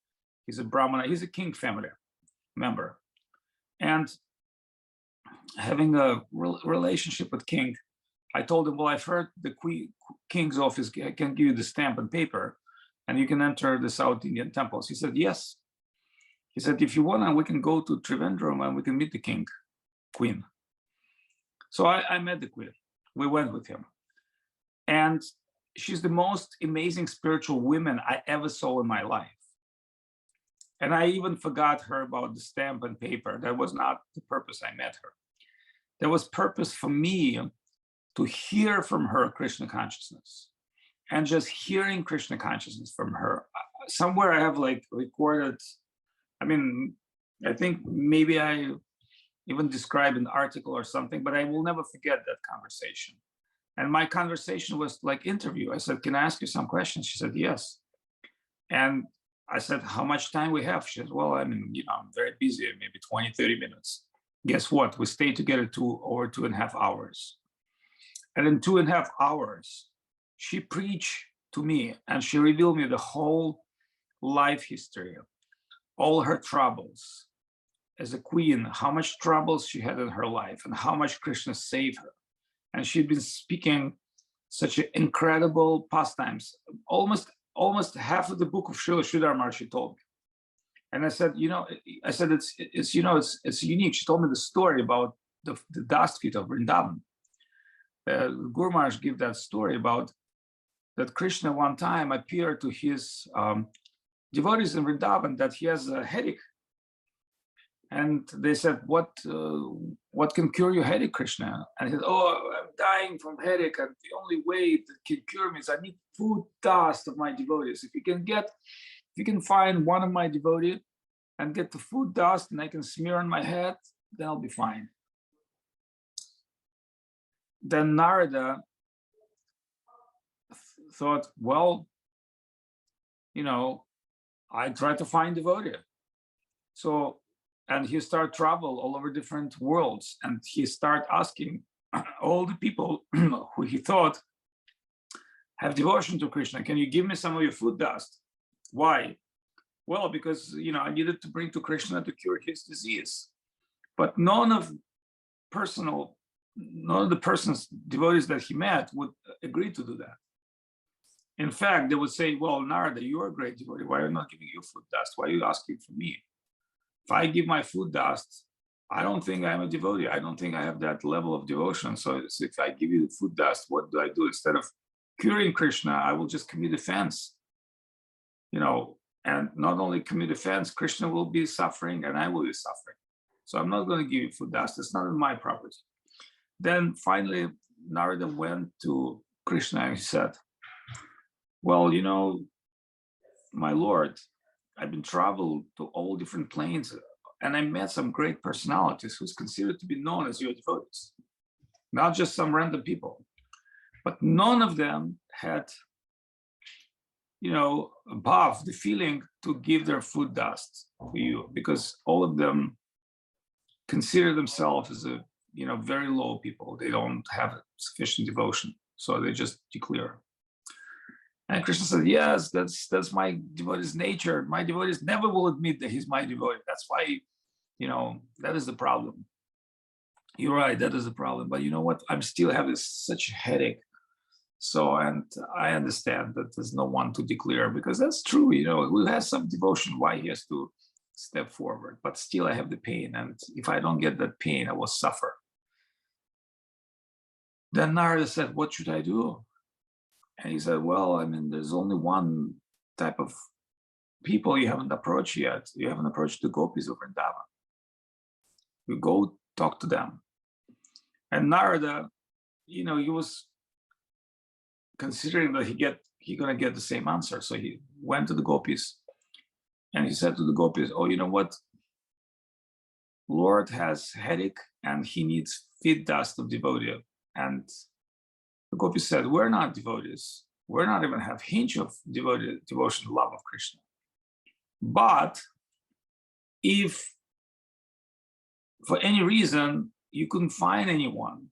he's a Brahmana. He's a king family member. And having a relationship with king, I told him, well, I've heard the king's office can give you the stamp and paper, and you can enter the South Indian temples. He said, yes. He said, if you want, we can go to Trivandrum and we can meet the queen. So I met the queen. We went with him. And she's the most amazing spiritual woman I ever saw in my life. And I even forgot her about the stamp and paper. That was not the purpose I met her. There was purpose for me to hear from her Krishna consciousness. And just hearing Krishna consciousness from her. Somewhere I have like recorded, I think maybe I even described an article or something, but I will never forget that conversation. And my conversation was like interview. I said, can I ask you some questions? She said, yes. And I said, how much time we have? She said, well, I'm very busy, maybe 20, 30 minutes. Guess what? We stayed together over 2.5 hours. And in 2.5 hours, she preached to me and she revealed me the whole life history, all her troubles as a queen, how much troubles she had in her life and how much Krishna saved her. And she'd been speaking such incredible pastimes, almost half of the book of Srila Sridhar Maharaj, she told me. And I said, it's unique. She told me the story about the dust feet of Vrindavan. Guru Maharaj gave that story about that Krishna one time appeared to his devotees in Vrindavan that he has a headache. And they said, what can cure your headache, Krishna? And he said, oh, I'm dying from headache, and the only way that can cure me is I need food dust of my devotees. If you can find one of my devotees and get the food dust and I can smear on my head, then I'll be fine. Then Narada thought, well, I tried to find devotee. So, and he started travel all over different worlds, and he started asking all the people who he thought have devotion to Krishna, can you give me some of your food dust? Why? Well, because I needed to bring to Krishna to cure his disease. But none of the person's devotees that he met would agree to do that. In fact, they would say, well, Narada, you're a great devotee. Why are you not giving you food dust? Why are you asking for me? If I give my food dust, I don't think I'm a devotee. I don't think I have that level of devotion. So if I give you the food dust, what do I do? Instead of curing Krishna, I will just commit offense. And not only commit offense, Krishna will be suffering and I will be suffering. So I'm not going to give you food dust. It's not my property. Then finally, Narada went to Krishna and he said, well, my Lord, I've been traveled to all different planes and I met some great personalities who's considered to be known as your devotees, not just some random people, but none of them had, above the feeling to give their food dust to you, because all of them consider themselves as very low people. They don't have sufficient devotion, so they just declare. And Krishna said, yes, that's my devotee's nature. My devotees never will admit that he's my devotee. That's why, that is the problem. You're right, that is the problem. But you know what? I'm still having such a headache. So, and I understand that there's no one to declare, because that's true. Who has some devotion, why he has to step forward? But still I have the pain. And if I don't get that pain, I will suffer. Then Narada said, what should I do? And he said, well, there's only one type of people you haven't approached yet. You haven't approached the gopis of Vrindavan. You go talk to them. And Narada, he was considering that he's going to get the same answer. So he went to the gopis and he said to the gopis, oh, you know what? Lord has headache and he needs feed dust of devotee. And the gopis said, we're not devotees. We're not even have hinge of devotion, love of Krishna. But if for any reason you couldn't find anyone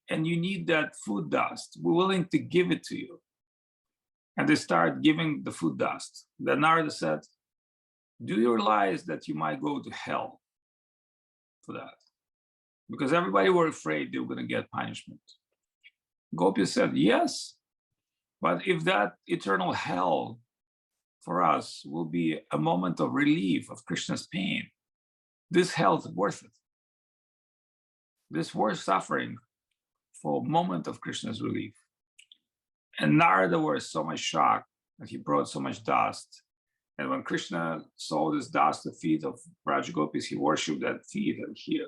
and you need that food dust, we're willing to give it to you. And they start giving the food dust. Then Narada said, do you realize that you might go to hell for that? Because everybody were afraid they were going to get punishment. Gopi said, yes, but if that eternal hell for us will be a moment of relief of Krishna's pain, this hell is worth it. This worth suffering for a moment of Krishna's relief. And Narada was so much shocked that he brought so much dust. And when Krishna saw this dust, the feet of Braj Gopis, he worshipped that feet and he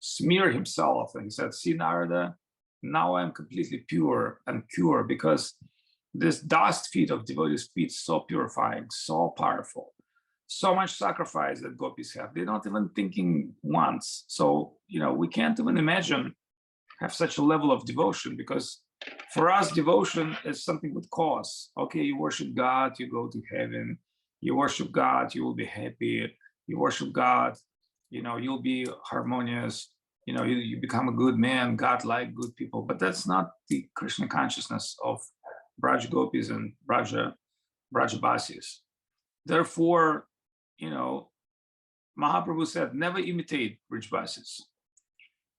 smeared himself. And he said, see, Narada, now I'm completely pure and pure, because this dust feet of devotees' feet is so purifying, so powerful, so much sacrifice that gopis have. They're not even thinking once. So, we can't even imagine have such a level of devotion, because for us, devotion is something with cause. Okay, you worship God, you go to heaven. You worship God, you will be happy. You worship God, you'll be harmonious. You become a good man, God-like, good people. But that's not the Krishna consciousness of Braj Gopis and Brajabasis. Therefore, Mahaprabhu said, never imitate Brajabasis.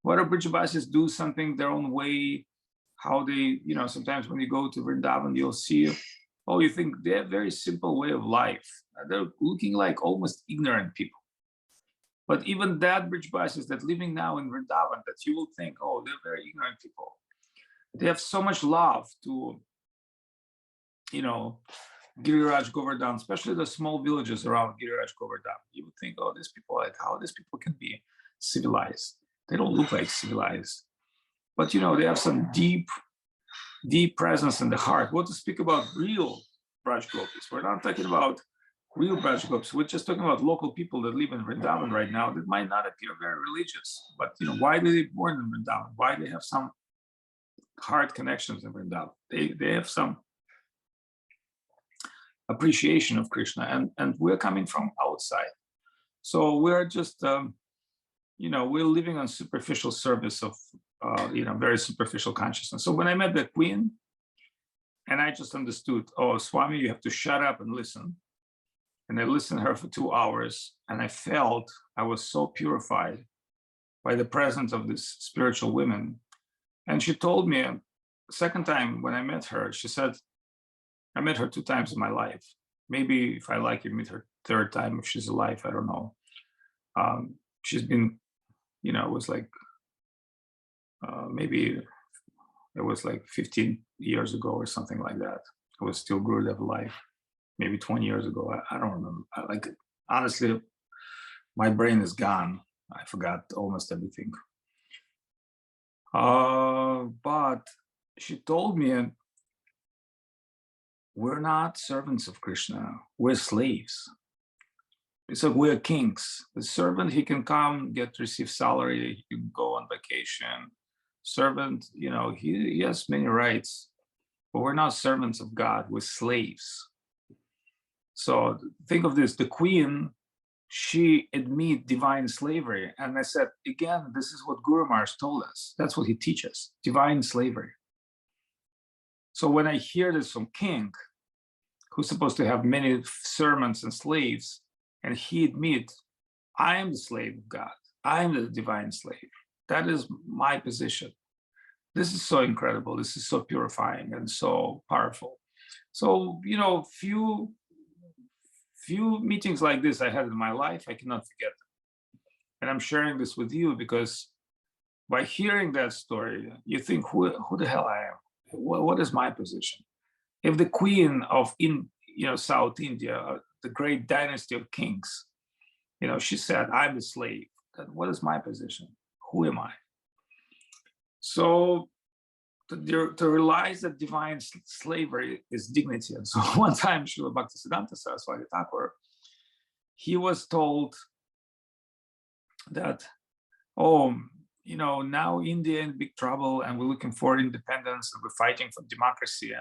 Whether Brajabasis do something their own way, how they, sometimes when you go to Vrindavan, you'll see, you think they have a very simple way of life. They're looking like almost ignorant people. But even that Brajabasis that living now in Vrindavan, that you will think, they're very ignorant people. They have so much love to, Giriraj Govardhan, especially the small villages around Giriraj Govardhan. You would think, oh, these people, like how these people can be civilized. They don't look like civilized. But you know, they have some deep presence in the heart. What to speak about real Braj Gopis? We're not talking about real Braj Gopis. We're just talking about local people that live in Vrindavan right now that might not appear very religious. But you know, why did they born in Vrindavan? Why they have some heart connections in Vrindavan? They have some appreciation of Krishna, and we're coming from outside. So we're just, you know, we're living on superficial service of, you know, very superficial consciousness. So when I met the Queen, and I just understood, oh, Swami, you have to shut up and listen. And I listened to her for 2 hours, and I felt I was so purified by the presence of this spiritual women. And she told me, second time when I met her, she said, I met her 2 times in my life. Maybe if I like you, meet her third time if she's alive, I don't know. She's been, you know, it was like, maybe it was like 15 years ago or something like that. I was still Gurudev alive, maybe 20 years ago. I don't remember. Like, honestly, my brain is gone. I forgot almost everything. But she told me, we're not servants of Krishna, we're slaves. It's like we're kings. The servant, he can come, receive salary, he can go on vacation. Servant, you know, he has many rights, but we're not servants of God, we're slaves. So think of this, the Queen, she admit divine slavery. And I said, again, this is what Guru Maharaj told us. That's what he teaches, divine slavery. So when I hear this from king, who's supposed to have many servants and slaves, and he admit, I am the slave of God. I am the divine slave. That is my position. This is so incredible. This is so purifying and so powerful. So, you know, few meetings like this I had in my life, I cannot forget them. And I'm sharing this with you because by hearing that story, you think, who the hell I am? What is my position? If the Queen of South India, the great dynasty of kings, you know, she said, I'm a slave, then what is my position? Who am I? So to realize that divine slavery is dignity. And so one time, Srila Bhaktisiddhanta Saraswati Thakur, he was told that, oh, you know, now India in big trouble and we're looking for independence and we're fighting for democracy.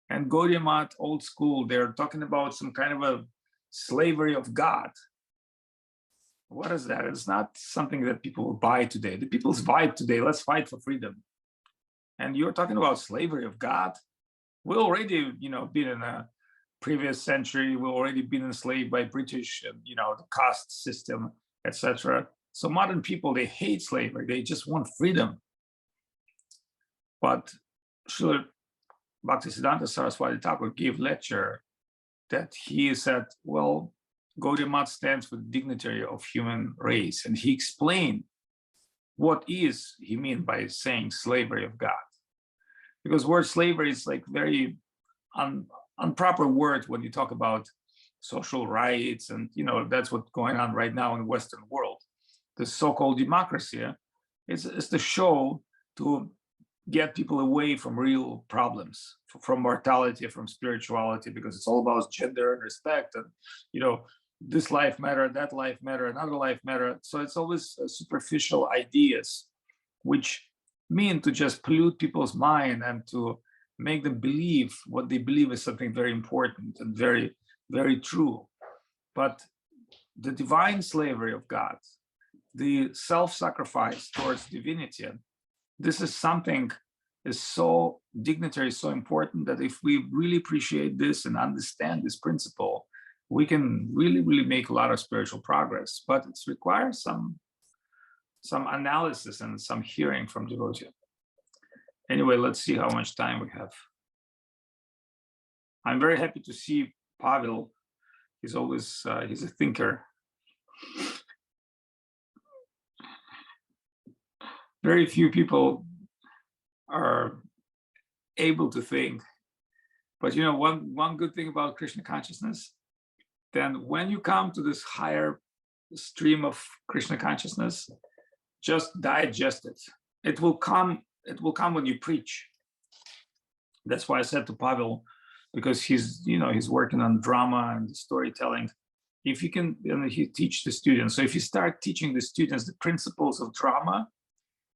And Gaudiya Math, old school, they're talking about some kind of a slavery of God. What is that? It's not something that people will buy today. The people's vibe today, let's fight for freedom. And you're talking about slavery of God? We already, you know, been in a previous century, we've already been enslaved by British, you know, the caste system, etc. So modern people, they hate slavery. They just want freedom. But Srila Bhaktisiddhanta Saraswati Thakur gave lecture that he said, well, Gaudiya Math stands for the dignitary of human race. And he explained what is he mean by saying slavery of God. Because word slavery is like very improper word when you talk about social rights. And, you know, that's what's going on right now in the Western world. The so-called democracy is the show to get people away from real problems, from mortality, from spirituality, because it's all about gender and respect and, you know, this life matter, that life matter, another life matter. So it's always superficial ideas, which mean to just pollute people's mind and to make them believe what they believe is something very important and very, very true. But the divine slavery of God, the self-sacrifice towards divinity, this is something is so dignitary, so important that if we really appreciate this and understand this principle, we can really, really make a lot of spiritual progress. But it requires some analysis and some hearing from devotee. Anyway, let's see how much time we have. I'm very happy to see Pavel. He's always, he's a thinker. Very few people are able to think But you know, one good thing about Krishna consciousness, then when you come to this higher stream of Krishna consciousness, just digest it. It will come when you preach. That's why I said to Pavel, because he's working on drama and storytelling. If you can, he teach the students. So if you start teaching the students the principles of drama,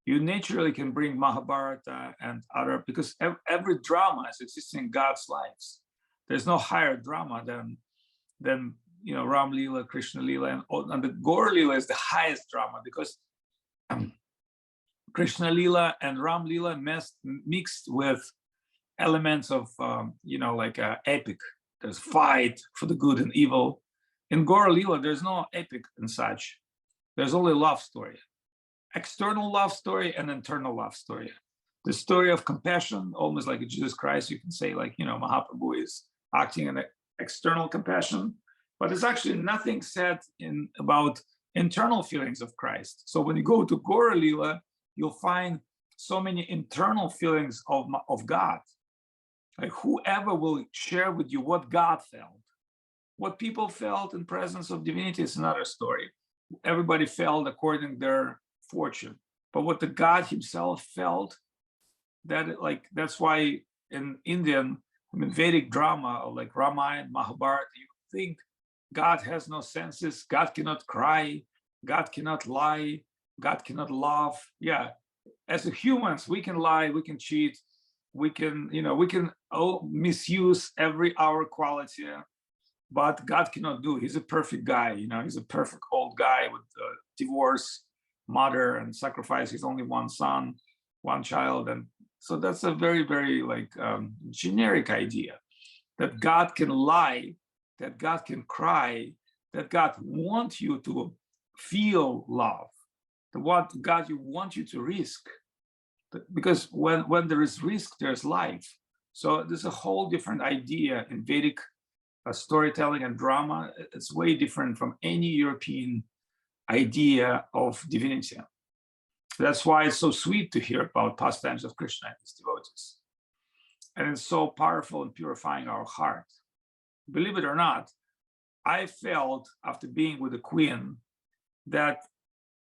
you naturally can bring Mahabharata and other, because every drama is existing in God's lives. There's no higher drama than Ram Lila, Krishna Lila, and the Gaur Lila is the highest drama, because Krishna Lila and Ram Lila mixed with elements of like epic. There's fight for the good and evil. In Gaur Lila, there's no epic and such. There's only love story. External love story and internal love story. The story of compassion, almost like Jesus Christ, you can say, like, Mahaprabhu is acting in external compassion, but there's actually nothing said about internal feelings of Christ. So when you go to Gaur Lila, you'll find so many internal feelings of God. Like, whoever will share with you what God felt. What people felt in presence of divinity is another story. Everybody felt according to their fortune, but what the God himself felt, that's why in Indian, Vedic drama, or like Ramayana, Mahabharata, you think God has no senses, God cannot cry, God cannot lie, God cannot love. Yeah, as humans, we can lie, we can cheat, we can misuse every our quality, but God cannot do. He's a perfect guy, he's a perfect old guy with divorce, mother, and sacrifice his only one son, one child. And so that's a very, very generic idea, that God can lie, that God can cry, that God wants you to feel love, what God want you to risk, because when there is risk, there's life. So there's a whole different idea in Vedic storytelling and drama. It's way different from any European idea of divinity. That's why it's so sweet to hear about pastimes of Krishna and his devotees. And it's so powerful in purifying our heart. Believe it or not, I felt after being with the Queen that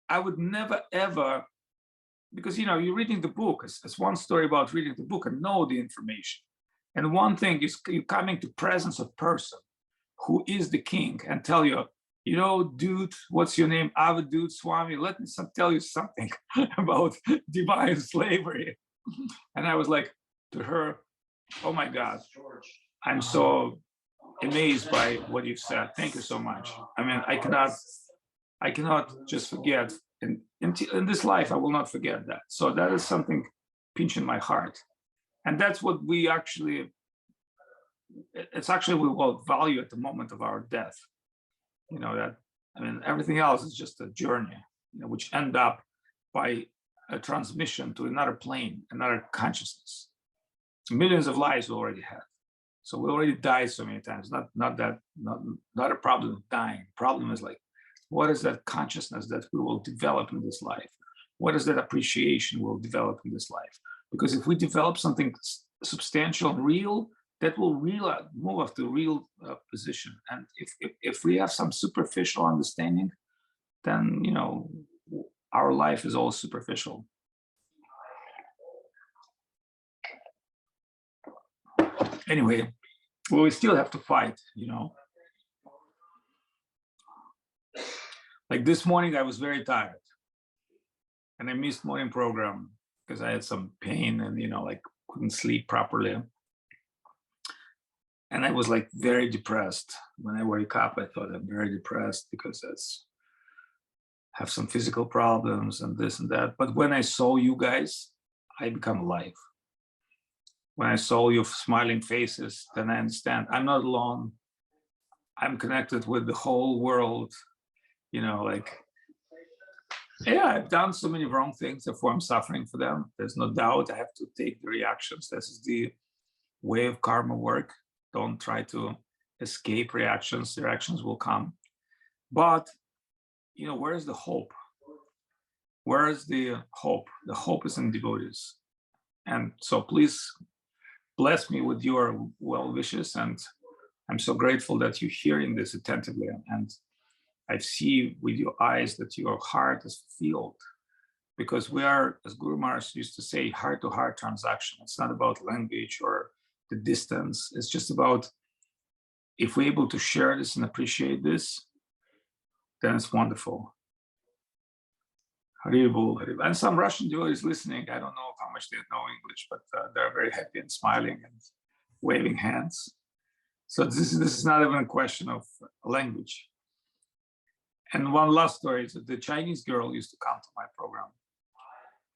I would never ever, because you're reading the book, it's one story about reading the book and know the information. And one thing is you coming to presence of person who is the king and tell you, dude, what's your name? Avadhut Swami, let me tell you something about divine slavery. And I was like to her, oh my God, I'm so amazed by what you've said. Thank you so much. I mean, I cannot just forget. In this life, I will not forget that. So that is something pinching my heart. And that's what we actually we will value at the moment of our death. Everything else is just a journey, which end up by a transmission to another plane, another consciousness. Millions of lives we already had. So we already died so many times. Not a problem of dying. Problem is like, what is that consciousness that we will develop in this life? What is that appreciation we'll develop in this life? Because if we develop something substantial and real, that will move us to real position. And if we have some superficial understanding, then our life is all superficial. Anyway, we still have to fight, Like this morning, I was very tired, and I missed morning program because I had some pain and couldn't sleep properly. And I was like very depressed. When I wake up, I thought I'm very depressed because I have some physical problems and this and that. But when I saw you guys, I become alive. When I saw your smiling faces, then I understand I'm not alone. I'm connected with the whole world. Yeah, I've done so many wrong things, therefore I'm suffering for them. There's no doubt I have to take the reactions. This is the way of karma work. Don't try to escape reactions. The reactions will come. But, where is the hope? Where is the hope? The hope is in devotees. And so please blessed me with your well wishes, and I'm so grateful that you're hearing this attentively. And I see with your eyes that your heart is fulfilled, because we are, as Guru Maharaj used to say, heart-to-heart transaction. It's not about language or the distance. It's just about, if we're able to share this and appreciate this, then it's wonderful. Haribol, Haribol. And some Russian devotees listening, I don't know how much they know English, but they're very happy and smiling and waving hands. So this is not even a question of language. And one last story is that the Chinese girl used to come to my program,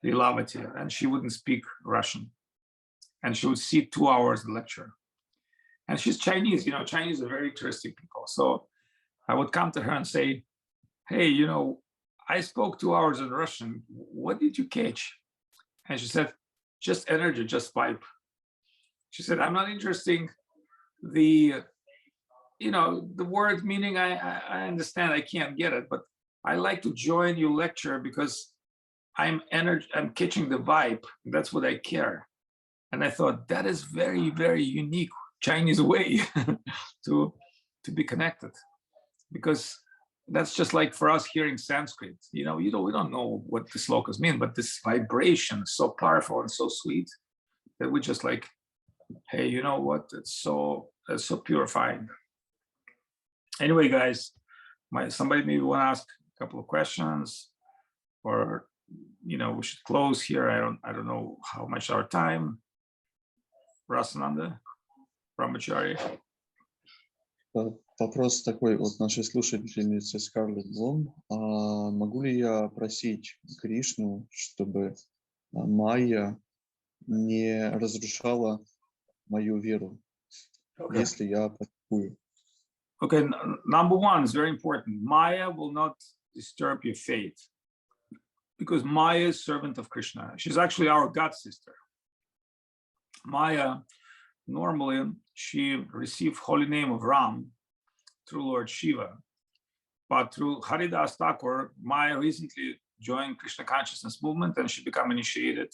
the Lavati, and she wouldn't speak Russian. And she would sit 2 hours lecture. And she's Chinese, you know, Chinese are very interesting people. So I would come to her and say, hey, you know, I spoke 2 hours in Russian. What did you catch? And she said, just energy, just vibe. She said, I'm not interested in the, you know, the word meaning. I understand, I can't get it, but I like to join your lecture because I'm catching the vibe. That's what I care. And I thought that is very, very unique Chinese way to be connected, because that's just like for us hearing Sanskrit. You know, we don't know what the slokas mean, but this vibration is so powerful and so sweet that we just like, hey, you know what? It's so purifying. Anyway, guys, somebody maybe want to ask a couple of questions, or you know, we should close here. I don't know how much our time. Rasananda, Brahmachari. Вопрос такой от нашей слушательницы Scarlett Bloom. Могу ли я просить Кришну, чтобы Майя не разрушала мою веру, если я практикую? Okay, number one is very important. Maya will not disturb your faith, because Maya is servant of Krishna. She's actually our God sister. Maya, normally, she received holy name of Ram through Lord Shiva, but through Haridas Thakur, Maya recently joined Krishna Consciousness movement, and she became initiated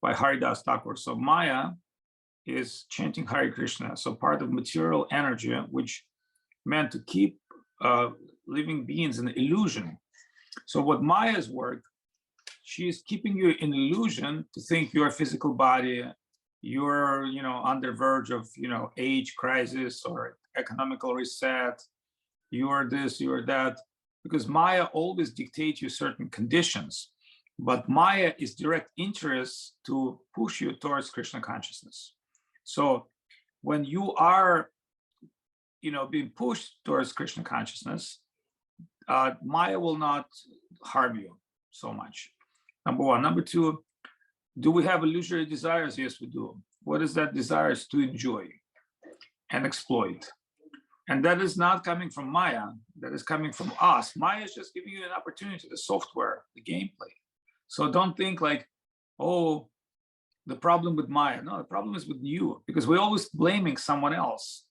by Haridas Thakur. So Maya is chanting Hare Krishna, so part of material energy, which meant to keep living beings in illusion. So what Maya's work, she is keeping you in illusion to think you're a physical body, you're, you know, on the verge of, you know, age crisis or economical reset, you're this, you're that, because Maya always dictates you certain conditions, but Maya is direct interest to push you towards Krishna consciousness. So when you are, you know, being pushed towards Krishna consciousness, Maya will not harm you so much. Number one. Number two, do we have illusory desires? Yes, we do. What is that desire? Is to enjoy and exploit. And that is not coming from Maya, that is coming from us. Maya is just giving you an opportunity, the software, the gameplay. So don't think like, oh, the problem with Maya. No, the problem is with you, because we're always blaming someone else.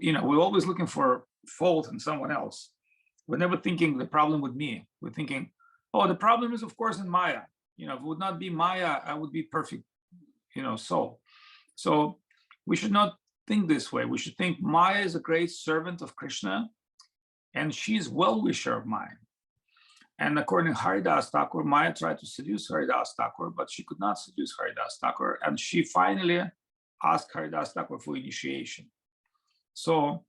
You know, we're always looking for fault in someone else. We're never thinking the problem with me. We're thinking, oh, the problem is of course in Maya. You know, if it would not be Maya, I would be perfect, you know, soul. So we should not think this way. We should think Maya is a great servant of Krishna, and she's well-wisher of mine. And according to Haridas Thakur, Maya tried to seduce Haridas Thakur, but she could not seduce Haridas Thakur, and she finally asked Haridas Thakur for initiation. So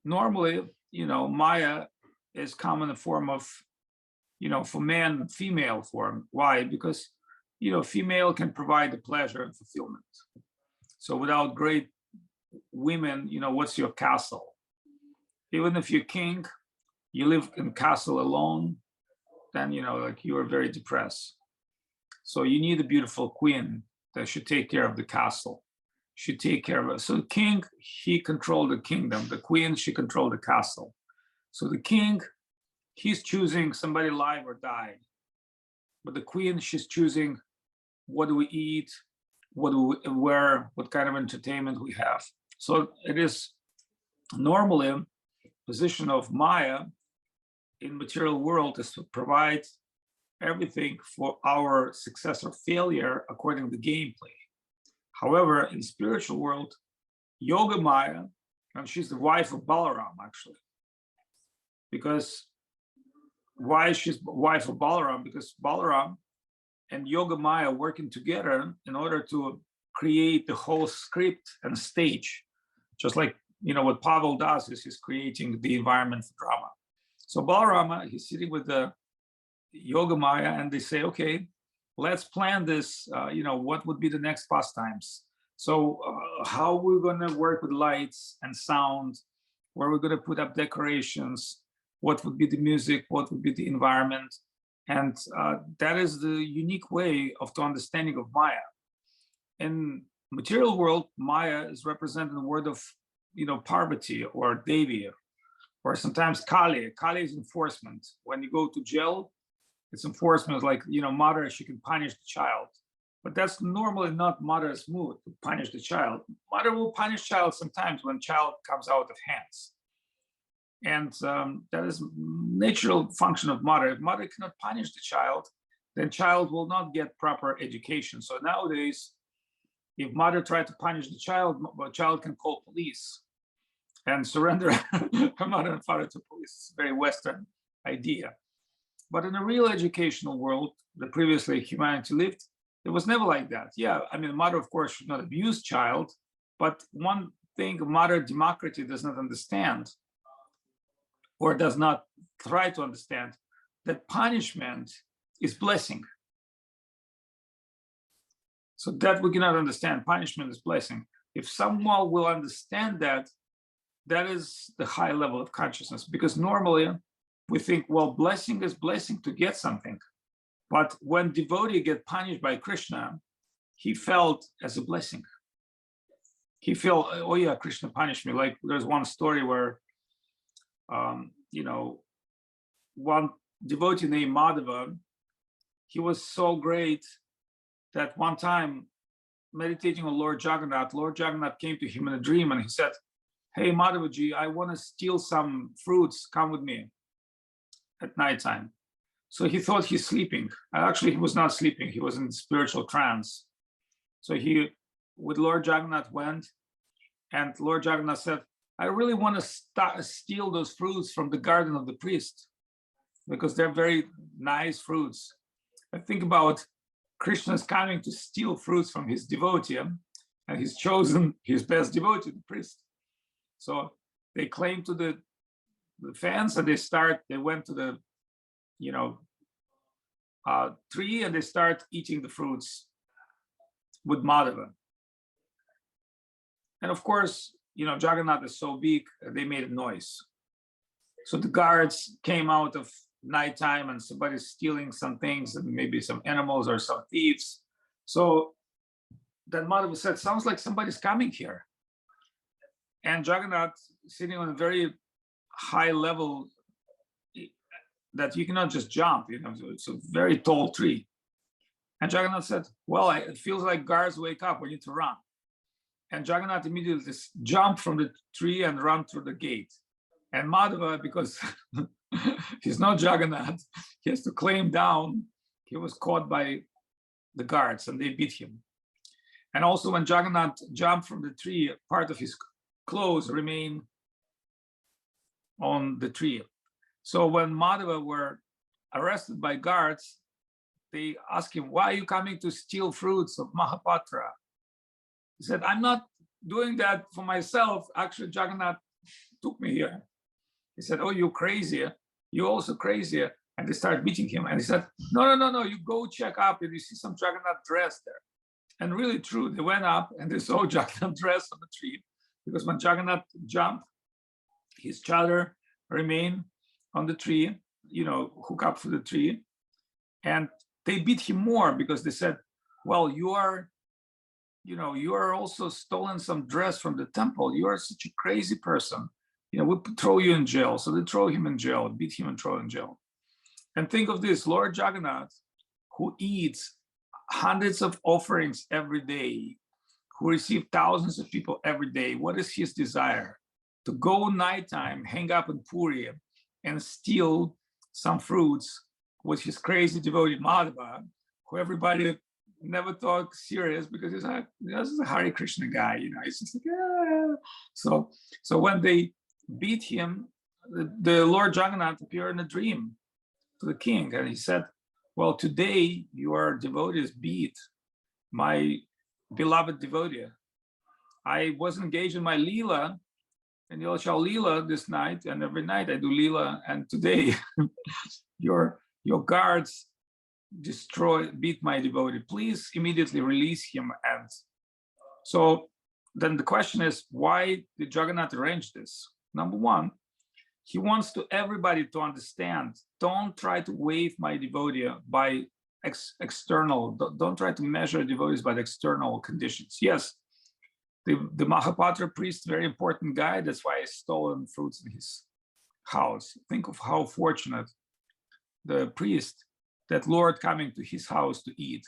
normally, you know, Maya is come in the form of, you know, for man, female form. Why? Because, you know, female can provide the pleasure and fulfillment. So without great women, you know, what's your castle? Even if you're king, you live in castle alone, then, you know, like you are very depressed. So you need a beautiful queen that should take care of the castle, should take care of it. So the king, he controlled the kingdom. The queen, she controlled the castle. So the king, he's choosing somebody alive or die. But the queen, she's choosing what do we eat, what do we wear, what kind of entertainment we have. So it is normally position of Maya in material world is to provide everything for our success or failure according to the gameplay. However, in spiritual world, Yoga Maya, and she's the wife of Balaram, actually. Because why she's wife of Balaram? Because Balaram and Yoga Maya working together in order to create the whole script and stage. Just like, what Pavel does is he's creating the environment for drama. So Balarama, he's sitting with the Yoga Maya and they say, okay, let's plan this, what would be the next pastimes? So how we're gonna work with lights and sound, where we're gonna put up decorations, what would be the music, what would be the environment. And that is the unique way of the understanding of Maya. In material world, Maya is represented in the word of, Parvati or Devi, or sometimes Kali. Kali is enforcement. When you go to jail, it's enforcement, like, mother, she can punish the child. But that's normally not mother's mood to punish the child. Mother will punish child sometimes when child comes out of hands. And that is natural function of mother. If mother cannot punish the child, then child will not get proper education. So nowadays, if mother tried to punish the child can call police and surrender her mother and father to police. It's a very Western idea. But in a real educational world that previously humanity lived, it was never like that. Yeah, I mean, mother, of course, should not abuse child, but one thing mother democracy does not understand, or does not try to understand, that punishment is blessing. So that we cannot understand, punishment is blessing. If someone will understand that, that is the high level of consciousness, because normally we think, well, blessing is blessing to get something. But when devotee get punished by Krishna, he felt as a blessing. He felt, oh yeah, Krishna punished me. Like there's one story where, one devotee named Madhava, he was so great that one time meditating on Lord Jagannath came to him in a dream and he said, hey, Madhavaji, I want to steal some fruits, come with me at nighttime. So he thought he's sleeping. Actually, he was not sleeping. He was in spiritual trance. So he, with Lord Jagannath, went, and Lord Jagannath said, I really want to steal those fruits from the garden of the priest, because they're very nice fruits. I think about Krishna's coming to steal fruits from his devotee, and he's chosen his best devotee, the priest. So they claim to the fans, and they went to the tree, and they start eating the fruits with Madhava. And of course, Jagannath is so big, they made a noise. So the guards came out of nighttime and somebody's stealing some things, and maybe some animals or some thieves. So then Madhava said, sounds like somebody's coming here. And Jagannath, sitting on a very high level that you cannot just jump, it's a very tall tree. And Jagannath said, well, it feels like guards wake up, we need to run. And Jagannath immediately just jumped from the tree and ran through the gate. And Madhava, because he's not Jagannath, he has to climb down. He was caught by the guards and they beat him. And also when Jagannath jumped from the tree, part of his clothes remain on the tree. So when Madhava were arrested by guards, they asked him, why are you coming to steal fruits of Mahapatra? He said, I'm not doing that for myself. Actually, Jagannath took me here. He said, oh, you're crazy. You're also crazy. And they started beating him. And he said, no, you go check up and you see some Jagannath dress there. And really true, they went up and they saw Jagannath dress on the tree, because when Jagannath jumped, his chadar remained on the tree, hook up for the tree. And they beat him more because they said, well, you are also stolen some dress from the temple. You are such a crazy person. We throw you in jail. So they throw him in jail, beat him and throw him in jail. And think of this, Lord Jagannath, who eats hundreds of offerings every day, who receives thousands of people every day. What is his desire? To go nighttime, hang up in Puri and steal some fruits with his crazy devotee Madhava, who everybody never talk serious because he's like, this is a Hare Krishna guy, he's just like, yeah. So when they beat him, the Lord Jagannath appeared in a dream to the king, and he said, well, today your devotees beat my beloved devotee. I was engaged in my Leela, and you shall Leela this night, and every night I do Leela, and today your guards beat my devotee. Please immediately release him. And so then the question is, why did Jagannath arrange this? Number one, he wants everybody to understand, don't try to waive my devotee by external, don't try to measure devotees by the external conditions. Yes, the Mahapatra priest, very important guy, that's why he's stolen fruits in his house. Think of how fortunate the priest, that Lord coming to his house to eat.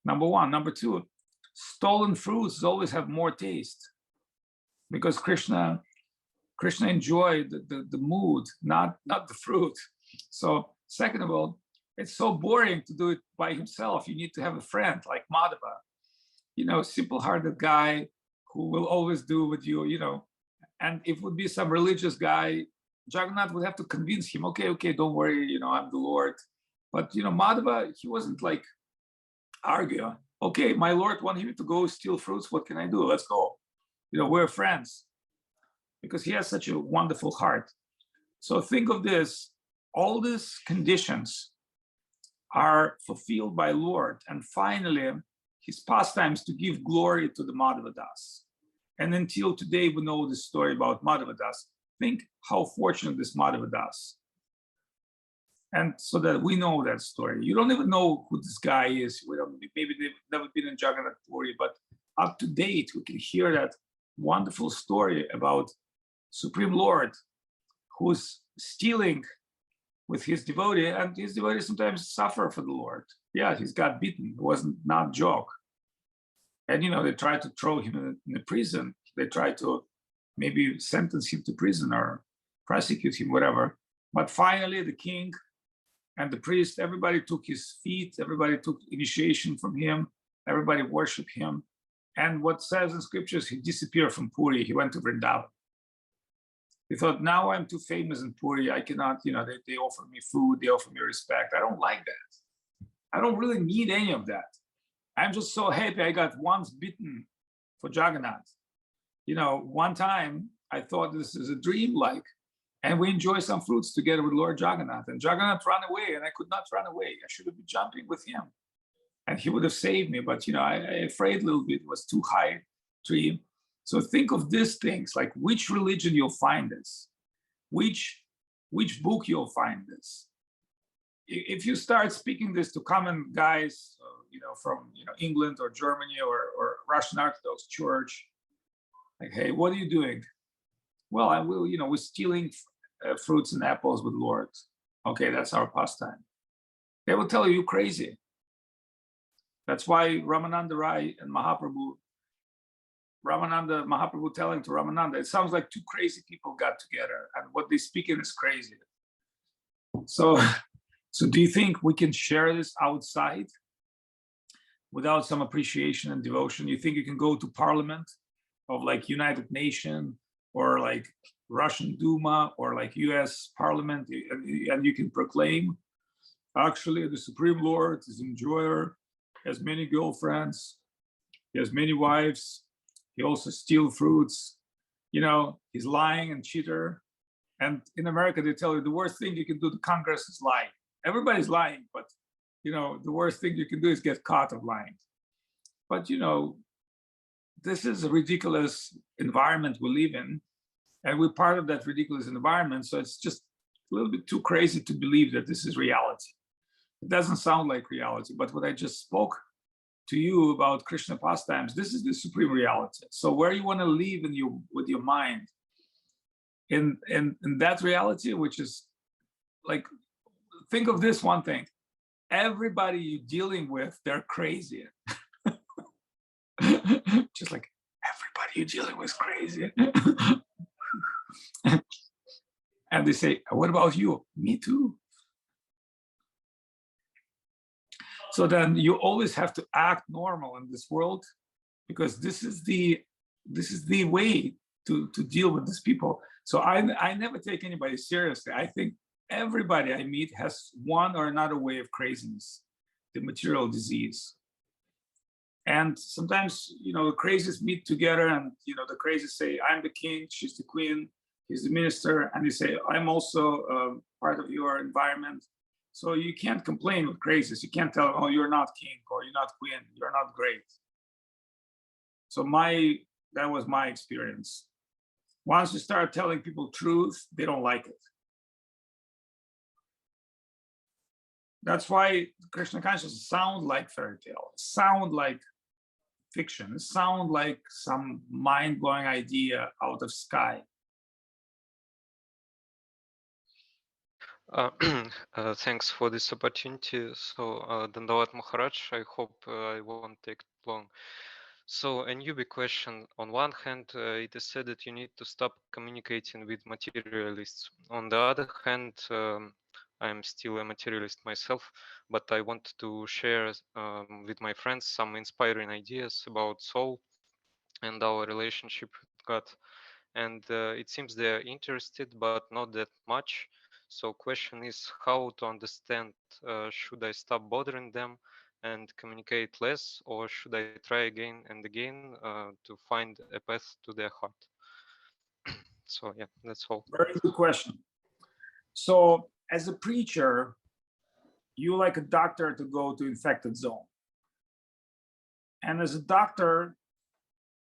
Number one. Number two, stolen fruits always have more taste, because Krishna enjoyed the mood, not the fruit. So second of all, it's so boring to do it by himself. You need to have a friend like Madhava, simple-hearted guy who will always do with you, and if it would be some religious guy, Jagannath would have to convince him, okay, don't worry, I'm the Lord. But Madhava, he wasn't like arguing. Okay, my Lord wanted him to go steal fruits. What can I do? Let's go. We're friends, because he has such a wonderful heart. So think of this: all these conditions are fulfilled by Lord, and finally, his pastimes to give glory to the Madhava Das. And until today, we know the story about Madhava Das. Think how fortunate this Madhava Das. And so that we know that story. You don't even know who this guy is. Maybe they've never been in Jagannath Puri, but up to date, we can hear that wonderful story about Supreme Lord, who's stealing with his devotee, and his devotee sometimes suffer for the Lord. Yeah, he's got beaten. It wasn't not a joke. And they try to throw him in the prison. They try to maybe sentence him to prison or prosecute him, whatever. But finally, the king and the priest, everybody took his feet, everybody took initiation from him, everybody worshiped him. And what says in scriptures, he disappeared from Puri, he went to Vrindavan. He thought, now I'm too famous in Puri, I cannot, they offer me food, they offer me respect. I don't like that. I don't really need any of that. I'm just so happy I got once bitten for Jagannath. One time I thought this is a dream and we enjoy some fruits together with Lord Jagannath, and Jagannath ran away and I could not run away. I should have been jumping with him and he would have saved me. But, I afraid a little bit, it was too high dream. So think of these things, like which religion you'll find this, which book you'll find this. If you start speaking this to common guys, from England or Germany or Russian Orthodox Church, like, hey, what are you doing? Well, I will, we're stealing fruits and apples with Lord. Okay, that's our pastime. They will tell you crazy. That's why Ramananda Rai and Mahaprabhu telling to Ramananda, it sounds like two crazy people got together and what they speak in is crazy. So do you think we can share this outside without some appreciation and devotion? You think you can go to Parliament of like United Nations or like Russian Duma or like US Parliament, and you can proclaim, actually the Supreme Lord is an enjoyer, has many girlfriends, he has many wives, he also steals fruits, he's lying and cheater. And in America, they tell you the worst thing you can do to Congress is lie. Everybody's lying, but the worst thing you can do is get caught of lying. But this is a ridiculous environment we live in, and we're part of that ridiculous environment. So it's just a little bit too crazy to believe that this is reality. It doesn't sound like reality, but what I just spoke to you about Krishna pastimes, this is the supreme reality. So where you want to live with your mind in that reality, which is like, think of this one thing: everybody you're dealing with, they're crazy. Just like everybody you're dealing with is crazy. And they say, what about you? Me too. So then you always have to act normal in this world, because this is the way to deal with these people. So I never take anybody seriously. I think everybody I meet has one or another way of craziness, the material disease. And sometimes, you know, the crazies meet together, and, you know, the crazies say, I'm the king, she's the queen, he's the minister. And they say, I'm also part of your environment. So you can't complain with crazies. You can't tell them, oh, you're not king, or you're not queen, you're not great. So that was my experience. Once you start telling people truth, they don't like it. That's why Krishna consciousness sound like fairy tale, sound like fiction, sound like some mind-blowing idea out of sky. Thanks for this opportunity. So, Dandavat Maharaj, I hope I won't take long. So, a newbie question. On one hand, it is said that you need to stop communicating with materialists. On the other hand, I'm still a materialist myself, but I want to share with my friends some inspiring ideas about soul and our relationship with God. And it seems they're interested, but not that much. So question is how to understand, should I stop bothering them and communicate less, or should I try again and again to find a path to their heart? So yeah, that's all. Very good question. So as a preacher, you like a doctor to go to infected zone. And as a doctor,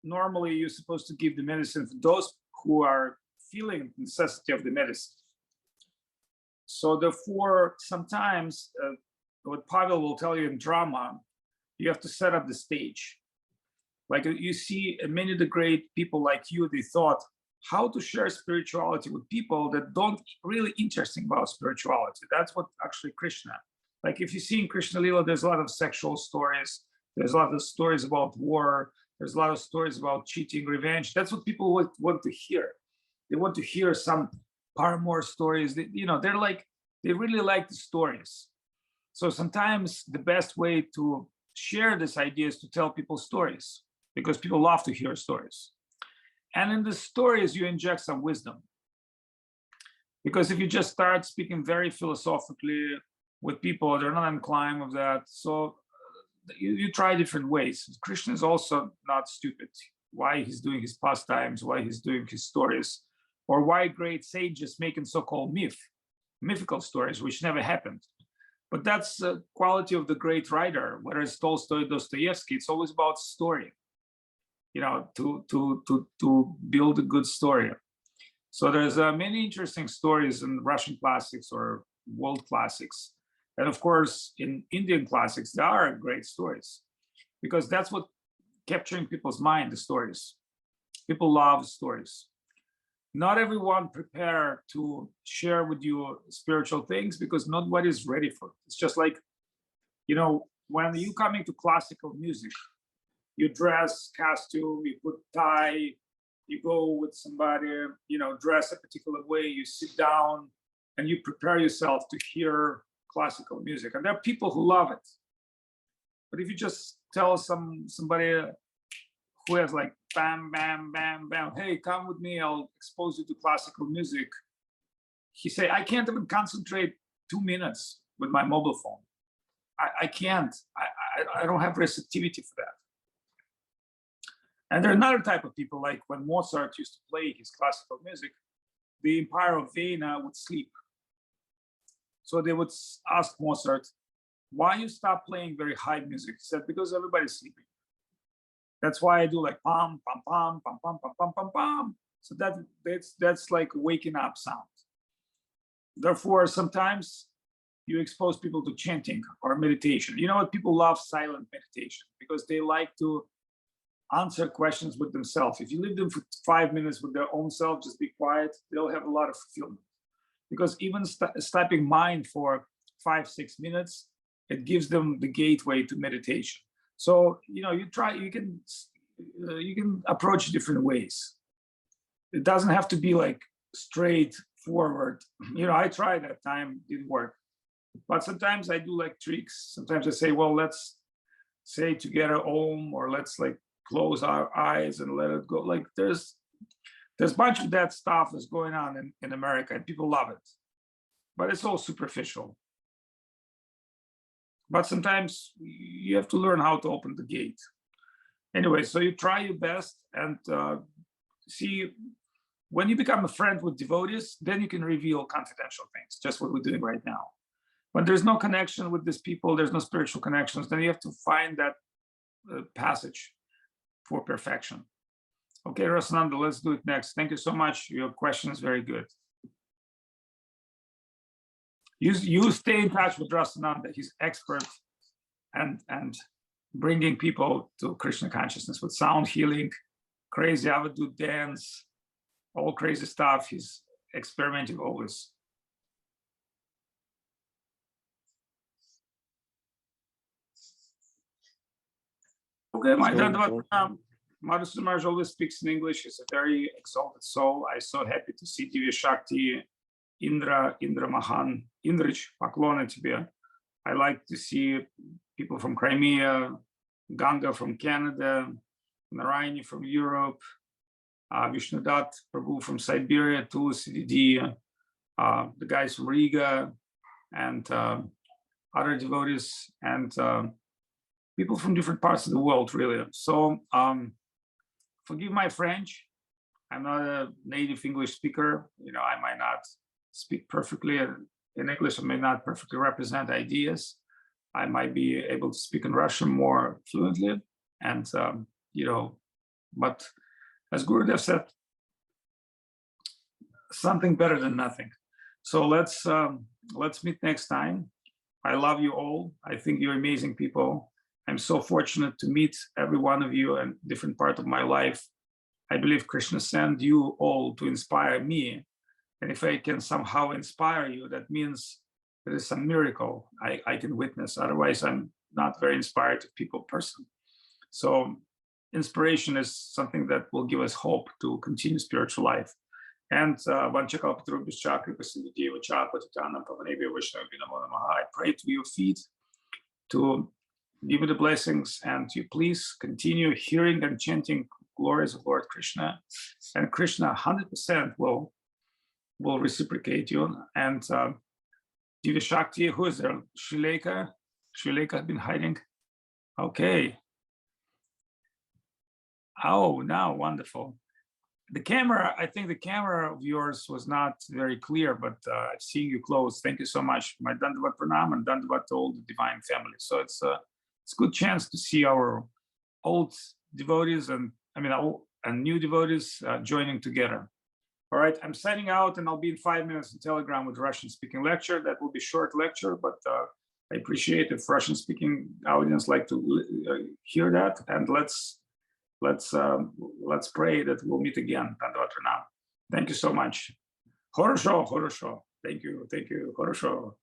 normally you're supposed to give the medicine for those who are feeling the necessity of the medicine. So therefore, sometimes what Pavel will tell you in drama, you have to set up the stage. Like you see many of the great people like you, they thought how to share spirituality with people that don't really interesting about spirituality. That's what actually Krishna, like if you see in Krishna Lila, there's a lot of sexual stories. There's a lot of stories about war. There's a lot of stories about cheating, revenge. That's what people want to hear. They want to hear some paramour stories. You know, they really like the stories. So sometimes the best way to share this idea is to tell people stories, because people love to hear stories. And in the stories, you inject some wisdom. Because if you just start speaking very philosophically with people, they're not inclined with that. So you try different ways. Krishna is also not stupid. Why he's doing his pastimes, why he's doing his stories, or why great sages making so-called mythical stories, which never happened. But that's the quality of the great writer, whether it's Tolstoy, Dostoevsky, it's always about story, you know, to build a good story. So there's many interesting stories in Russian classics or world classics. And of course, in Indian classics, there are great stories, because that's what capturing people's mind, the stories. People love stories. Not everyone prepared to share with you spiritual things, because nobody's ready for it. It's just like, you know, when you coming to classical music, you dress costume, you put tie, you go with somebody, you know, dress a particular way, you sit down and you prepare yourself to hear classical music. And there are people who love it. But if you just tell somebody who has like bam, bam, bam, bam, hey, come with me, I'll expose you to classical music. He say, I can't even concentrate 2 minutes with my mobile phone. I can't, I don't have receptivity for that. And there are another type of people, like when Mozart used to play his classical music, the Empire of Vienna would sleep. So they would ask Mozart, why you stop playing very high music? He said, because everybody's sleeping. That's why I do like pam, pam, pam, pam, pam, pam, pam, pam, pam. So that's like waking up sound. Therefore, sometimes you expose people to chanting or meditation. You know what? People love silent meditation because they like to answer questions with themselves. If you leave them for 5 minutes with their own self, just be quiet, they'll have a lot of fulfillment. Because even stopping mind for 5-6 minutes, it gives them the gateway to meditation. So, you know, you can approach different ways. It doesn't have to be like straightforward. You know, I tried that time, didn't work. But sometimes I do like tricks. Sometimes I say, well, let's say together Om, or let's like close our eyes and let it go. Like there's a bunch of that stuff that's going on in America, and people love it, but it's all superficial. But sometimes you have to learn how to open the gate. Anyway, so you try your best, and see, when you become a friend with devotees, then you can reveal confidential things, just what we're doing right now. When there's no connection with these people, there's no spiritual connections, then you have to find that passage for perfection. Okay, Rasananda, let's do it next. Thank you so much. Your question is very good. You stay in touch with Rasananda. He's expert and bringing people to Krishna consciousness with sound healing, crazy Avadhut dance, all crazy stuff. He's experimenting always. Okay, my Dandavad Pranam. Madhusudana Maharaj always speaks in English. He's a very exalted soul. I'm so happy to see Divya Shakti, Indra Mahan, Indrich, Paklona тебе. I like to see people from Crimea, Ganga from Canada, Narayani from Europe, Vishnudat Prabhu from Siberia, Tulsi Didi, the guys from Riga, and other devotees, and people from different parts of the world, really. So forgive my French. I'm not a native English speaker. You know, I might not speak perfectly in English. I may not perfectly represent ideas. I might be able to speak in Russian more fluently. And, you know, but as Gurudev said, something better than nothing. So let's meet next time. I love you all. I think you're amazing people. I'm so fortunate to meet every one of you in different part of my life. I believe Krishna sent you all to inspire me. And if I can somehow inspire you, that means there is some miracle I can witness. Otherwise, I'm not very inspired people person. So inspiration is something that will give us hope to continue spiritual life. And I pray to your feet to give you the blessings, and you please continue hearing and chanting glories of Lord Krishna, and Krishna 100% will reciprocate you. And Divya Shakti, who is there? Shileka has been hiding. Okay. Oh, now wonderful. The camera, I think the camera of yours was not very clear, but seeing you close, thank you so much. My Dandavad Pranam and Dandavad to all the divine family. So it's a good chance to see our old devotees and new devotees joining together. All right, I'm signing out, and I'll be in 5 minutes in Telegram with Russian speaking lecture. That will be short lecture, but I appreciate if Russian speaking audience like to hear that. And let's pray that we'll meet again. Thank you so much. Хорошо. Thank you. Хорошо.